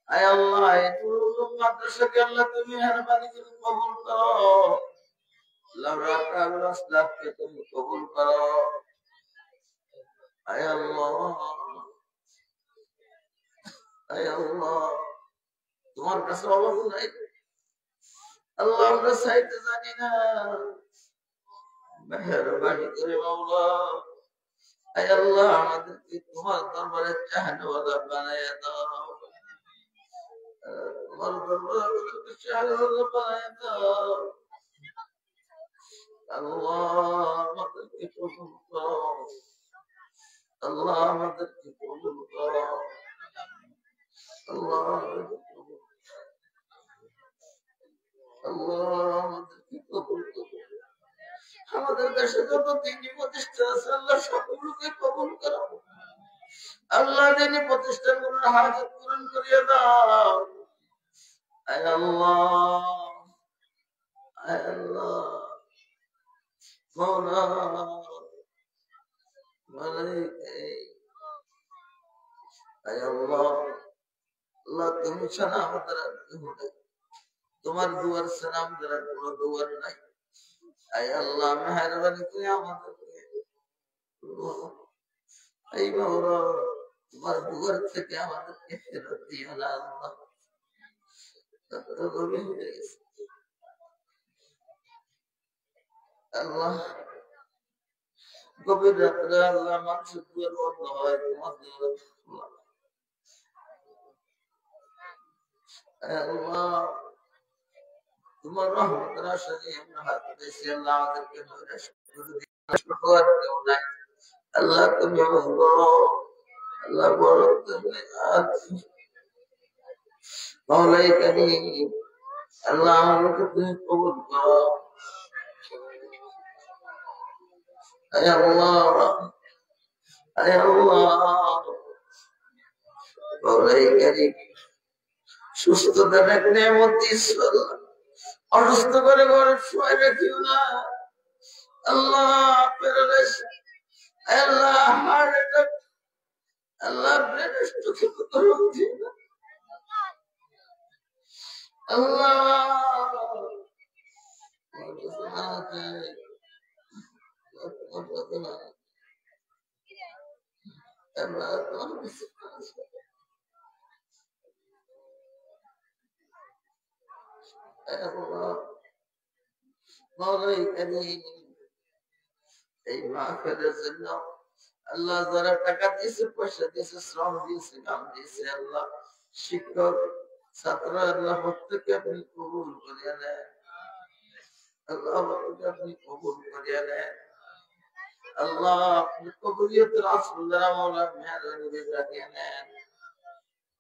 আয় আল্লাহ এই পুরো মাদ্রাসাকে আল্লাহ তুমি মেহেরবানি করে কবুল করো লাগাতার তুমি কবুল করো আয় আল্লাহ আয় আল্লাহ তোমার কাছে অভাব নাই আল্লাহ আমরা চাইতে জানি না মেহেরবানি করে মাওলা আয় আল্লাহ আমাদেরকে তোমার দরবারে চাহনেওয়ালা বানায়া দাও তোমার দরবারে আমাদেরকে চাহনেওয়ালা বানায়া দাও আল্লাহ আমাদেরকে কবুল করো আল্লাহ আমাদেরকে কবুল করো, আল্লাহ আমাদেরকে কবুল, আল্লাহ আমাদেরকে কবুল করো। আমাদের দেশে যত দিনী প্রতিষ্ঠান আছে আল্লাহ সবগুলোকে কবুল করো। আল্লাহ দিনী প্রতিষ্ঠানগুলোর হাজত পূরণ করিয়ে দাও। আয় আল্লাহ, আয় আল্লাহ, মওলা মালিক, আয় আল্লাহ, আল্লাহ তুমি ছাড়া আমাদের আর কেউ নেই। তোমার দুয়ার ছাড়া আমাদের আর কোনো দুয়ার নাই। আয় আল্লাহ মেহেরবানি করে আমাদেরকে এই মওলা তোমার দুয়ার থেকে আমাদেরকে ফেরত দিও না আল্লাহ। আল্লাহ গভীর রাত্রে আল্লাহ মানুষের দুয়ার বন্ধ হয়, তোমার দুয়ার খোলা। আল্লাহ তোমার রহমতের আশায় আমরা হাত পেয়েছি, আল্লাহ আমাদেরকে নৈরাশ করে দিও না, কেউ নাই। আল্লাহ তুমি বড়, আল্লাহ বড় তুমি মাওলাই কারীম, আল্লাহ আমাদেরকে তুমি কবুল করো। আয় আল্লাহ, আয় আল্লাহ মাওলাই কারীম, সুস্থতা রাখলে মতি অসুস্থ করে ঘরে শুয়ে রাখিও না আল্লাহ। প্যারালাইস, আল্লাহ হার্ট অ্যাটাক, আল্লাহ ব্রেন স্ট্রোক রোগ দিও না আল্লাহ। এই মাহফিলের জন্য আল্লাহ যারা টাকা দিয়েছে, পয়সা দিয়েছে, শ্রম দিয়েছে, কাম দিয়েছে, আল্লাহ শিক্ষক ছাত্র আল্লাহ প্রত্যেককে আপনি কবুল করিয়া নেন। আল্লাহ প্রত্যেককে আপনি কবুল করিয়া নেন। আল্লাহ আপনি কবুলিয়তের আসল দ্বারা মাওলা মেহেরবানি করে রাখিয়া নেন।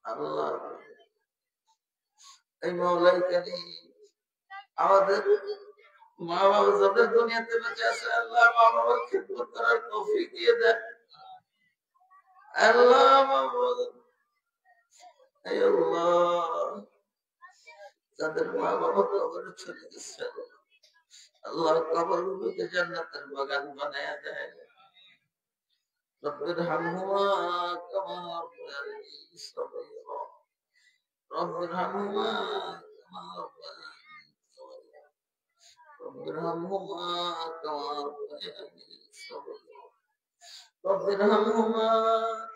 আল্লাহ এই মাওলাই কারীম আমাদের মা বাবা যাদের দুনিয়াতে বেঁচে আছে আল্লাহ মা বাবার খিদমত করার তৌফিক দিয়ে দেন। আল্লাহ যাদের মা বাবা কবরে চলে গেছে আল্লাহ কবরগুলোকে জান্নাতের বাগান বানায়া দেয়। রব্বির হামহুমা কামা রাব্বায়ানি সগীরা, রব্বির হামহুমা কামা রাব্বায়ানি সগীরা, রব্বির হামহুমা কামা রাব্বায়ানি সগীরা, রব্বির হামহুমা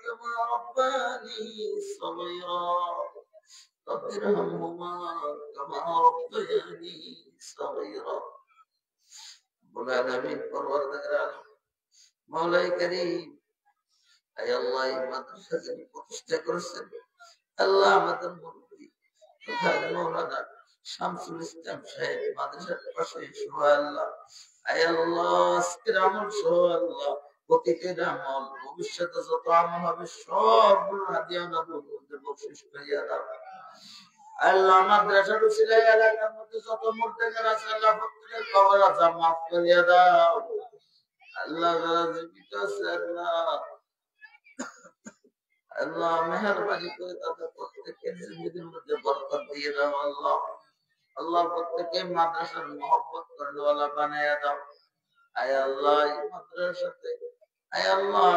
কামা রাব্বায়ানি সগীরা, রব্বির হামহুমা কামা রাব্বায়ানি সগীরা। বলে আলামিন পরওয়ারদিগার আলম মাওলাই কারীম, আয় আল্লাহ এই মাদ্রাসা যিনি প্রতিষ্ঠা করেছেন আল্লাহ আমাদের মুরব্বি মাওলানা শামসুল ইসলাম সাহেব মাদ্রাসার পাশে শুয়ে আল্লাহ, আয় আল্লাহ আজকের আমল সহ আল্লাহ অতীতের আমল ভবিষ্যতে যত আমল হবে সবগুলো হাদিয়া নবুর মধ্যে বকশিশ করিয়া দাও। আল্লাহ মাদ্রাসার উসিলায় এলাকার মধ্যে যত মুর্তেকার আছে আল্লাহ প্রত্যেকের কবর আযাব মাফ করিয়া দাও। আল্লাহ যারা জীবিত আছে আল্লাহ, আল্লাহ মেহেরবানি করে তাদের প্রত্যেকের জিন্দেগির মধ্যে বরকত দিয়ে দাও আল্লাহ। আল্লাহ প্রত্যেককে মাদ্রাসার মহব্বত করনেওয়ালা বানায়া দাও। আয় আল্লাহ এই মাদ্রাসাতে আয় আল্লাহ,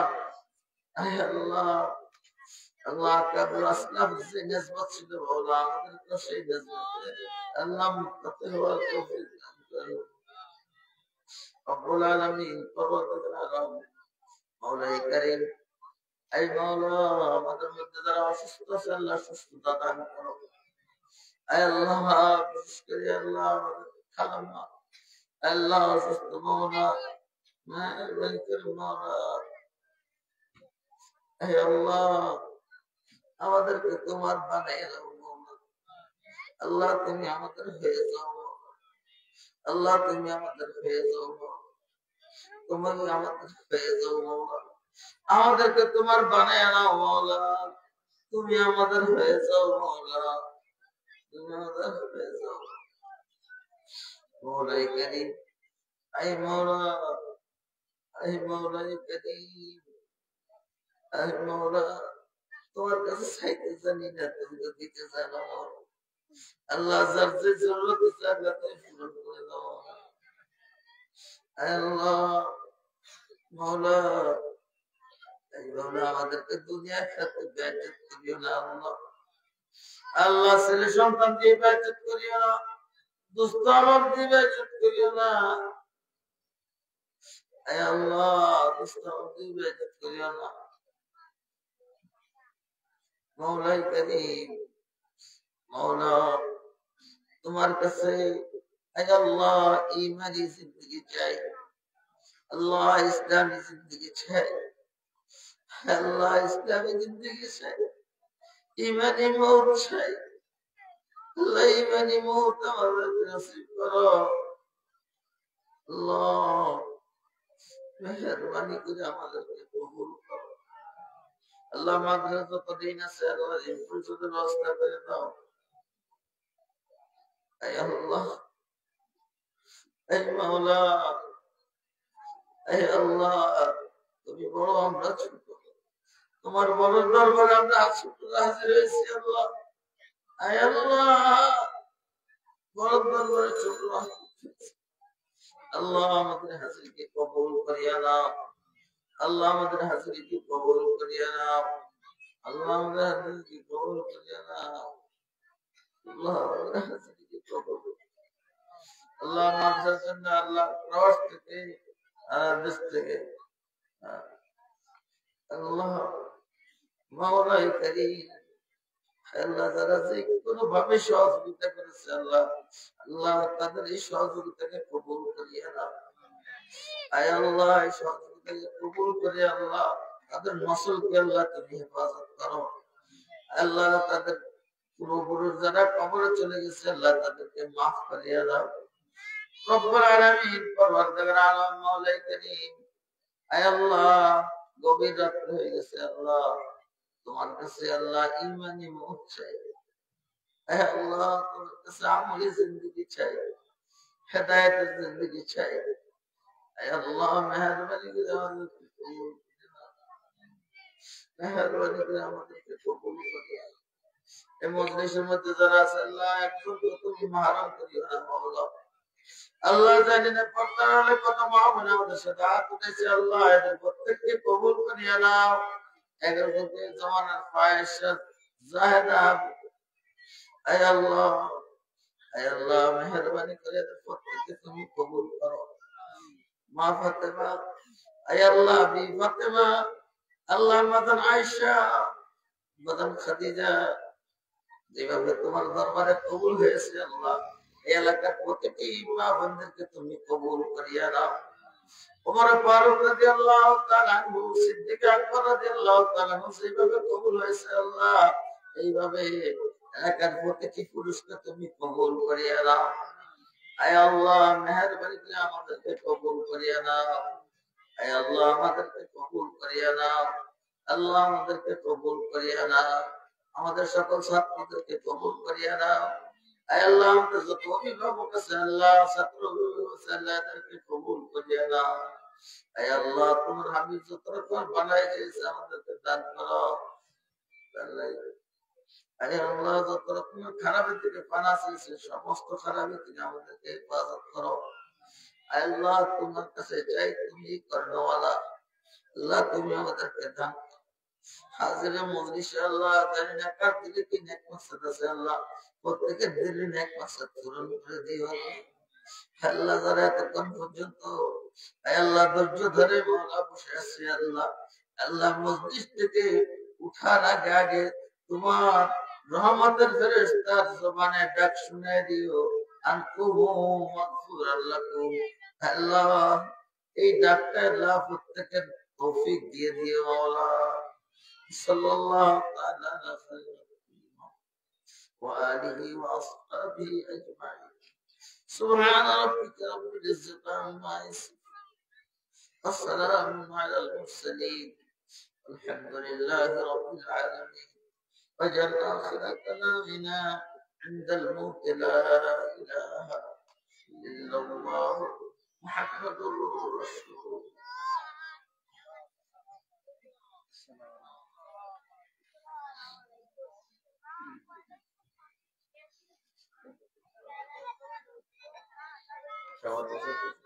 আয় আল্লাহ, আল্লাহ কাবুল আসলাম যে নিসবত ছিল মাওলা আমাদেরকে সেই নিসবতে আল্লাহ মুত্তাকি হওয়ার তৌফিক দান করো। রব্বুল আলামিন পরওয়ারদিগার আলম মাওলাই কারীম, এই মাওলা আমাদের মধ্যে যারা অসুস্থ আছে আল্লাহ সুস্থতা দান করো। আয় আল্লাহ বিশেষ করে আল্লাহ আমাদের খালাম্মা আল্লাহ অসুস্থ মাওলা মেহেরবানি করে মাওলা, আয় আল্লাহ আমাদেরকে তোমার বানাইয়া দাও মাওলা। আল্লাহ তুমি আমাদের হয়ে যাও মাওলা, আল্লাহ তুমি আমাদের হয়ে যাও মাওলা, তুমি আমাদের হয়ে যাও মাওলা। আমাদেরকে তোমার বানায় নাও মাওলা, তুমি আমাদের হয়ে যাও মাওলা, তুমি আমাদের হয়ে যাও মৌলাই করিম। আই মাওলা, আই মৌলাই করিম, আই মাওলা, তোমার কাছে চাইতে জানি না, তুমি তো দিতে জানো। আল্লাহ যার যে জরুরত আছে আল্লাহ তুমি পূরণ করে দাও। আল্লাহ মাওলা, এইভাবে আমাদেরকে দুনিয়ার সাথে বেইজ্জত করিও না আল্লাহ। আল্লাহ ছেলে সন্তান দিয়ে বেইজ্জত করিও না, দুষ্ট আমল দিয়ে বেইজ্জত করিও না। আল্লাহ দুষ্ট আমল দিয়ে বেইজ্জত করিও না। মৌলাই করিম, মৌলা তোমার কাছে আল্লাহ ইমানি জিন্দগি চাই, আল্লাহ ইসলামী জিন্দগি চাই, আল্লাহ ইসলামী জিন্দগি চাই, ইমানি মৌত চাই। আল্লাহ ইমানি মৌত আমাদের নসিব করো আল্লাহ, মেহেরবানি করে আমাদেরকে কবুল করো আল্লাহ। মাদ্রাসা যত দিন আছে আল্লাহ পরিশোধের ব্যবস্থা করে দাও। আয় আল্লাহ, আয় মাওলা, আয় আল্লাহ, তুমি বড় আমরা ছোট, তোমার বড় দরবারে আমরা ছোট হাজির হয়েছি আল্লাহ। আয় আল্লাহ, বড় দরবারে ছোট আল্লাহ, আমাদের হাজিরকে কবুল করিয়া নাও আল্লাহ, আমাদের হাজিরকে কবুল করিয়া নাও আল্লাহ, আমাদের হাজিরকে কবুল করিয়া নাও আল্লাহ, আমাদের হাজিরকে কবুল আল্লাহ। মাদ্রাসার জন্য আল্লাহ প্রবাস থেকে দেশ থেকে আল্লাহ মাওলাই করিম, আল্লাহ যারা যে কোনো ভাবে সহযোগিতা করেছে আল্লাহ, আল্লাহ তাদের এই সহযোগিতাকে কবুল করিয়া নাও। আয় আল্লাহ এই সহযোগিতাকে কবুল করে আল্লাহ তাদের নসলকে আল্লাহ তুমি হেফাজত করো আল্লাহ। তাদের পূর্বপুরুষ যারা কবরে চলে গেছে আল্লাহ তাদেরকে মাফ করিয়া দাও রব্বুল আলামিন। পরওয়ারদিগার আলম মাওলাই করিম, আয় আল্লাহ গভীর রাত হয়ে গেছে আল্লাহ, তোমার কাছে আল্লাহ ইমানি মওত চাই, আয় আল্লাহ তোমার কাছে আমলি জিন্দেগি চাই, হেদায়েতের জিন্দেগি চাই। আয় আল্লাহ মেহেরবানি করে আমাদেরকে কবুল করে নাও, মেহেরবানি করে আমাদেরকে কবুল করে নাও। এই মজলিসের মধ্যে যারা আছে আল্লাহ একজন তুমি মাহরুম করিও না মাওলা। আল্লাহ জানি না পর্দার আড়ালে কত মা বোন আমাদের সাথে হাত উঠেছে আল্লাহ, এদের প্রত্যেককে কবুল করিয়া নাও। একজনকে জমানার ফায়েশা জাহেদা, আয় আল্লাহ, আয় আল্লাহ মেহেরবানি করে এদের প্রত্যেককে তুমি কবুল করো। মা ফাতেমা, আয় আল্লাহ বি ফাতেমা, আল্লাহ মাদান আয়েশা, মাদান খাদিজা যেভাবে তোমার দরবারে কবুল হয়েছে আল্লাহ, এই এলাকার প্রতিটি মা বোনদেরকে তুমি কবুল করিয়া নাও। ওমর ফারুক রাদিয়াল্লাহু তাআলা আনহু, সিদ্দিক আকবর রাদিয়াল্লাহু তাআলা আনহু যেভাবে কবুল হয়েছে আল্লাহ, এইভাবে এলাকার প্রতিটি পুরুষকে তুমি কবুল করিয়া নাও। আয় আল্লাহ মেহেরবানি করে আমাদেরকে কবুল করিয়া নাও, আয় আল্লাহ আমাদেরকে কবুল করিয়া নাও, আল্লাহ আমাদেরকে কবুল করিয়া নাও, আমাদের সকল ছাত্রদেরকে কবুল করিয়া নাও। আয় আল্লাহ আমাদের যত অভিভাবক আছে আল্লাহ, ছাত্র অভিভাবক আছে আল্লাহ, এদেরকে কবুল করিয়া নাও। আয় আল্লাহ তোমার হাবিব যত রকম বানাই দিয়েছে আমাদেরকে দান করো। আয় আল্লাহ যত রকমের খারাপের থেকে পানা চেয়েছে সমস্ত খারাপের থেকে আমাদেরকে হেফাজত করো। আয় আল্লাহ তোমার কাছে চাই, তুমি করনেওয়ালা আল্লাহ, তুমি আমাদেরকে দান হাজিরে মজলিসে আল্লাহ জানি না কার দিলে কি নেক মাকসাদ আছে আল্লাহ, প্রত্যেকের দিলে নেক মাকসাদ পূরণ করে দিও আল্লাহ। যারা এতক্ষণ পর্যন্ত আল্লাহ ধৈর্য ধরে মাওলা বসে আছে আল্লাহ, আল্লাহ মজলিস থেকে উঠার আগে আগে তোমার রহমতের ফেরেশতার জবানে ডাক শুনে দিও, আনকুমু মাগফুরান লাকুম। আল্লাহ এই ডাকটা আল্লাহ প্রত্যেকের তৌফিক দিয়ে দিও মাওলা। সাল্লাল্লাহু তাআলা আলাইহি ওয়া আলিহি ওয়া আসহাবিহি আজমাইন। سبحان ربك رب العزة عما يصفون، والسلام على المرسلين الحمد لله رب العالمين. واجعل آخر كلامنا عند الموت لا إله إلا الله محمد رسول الله.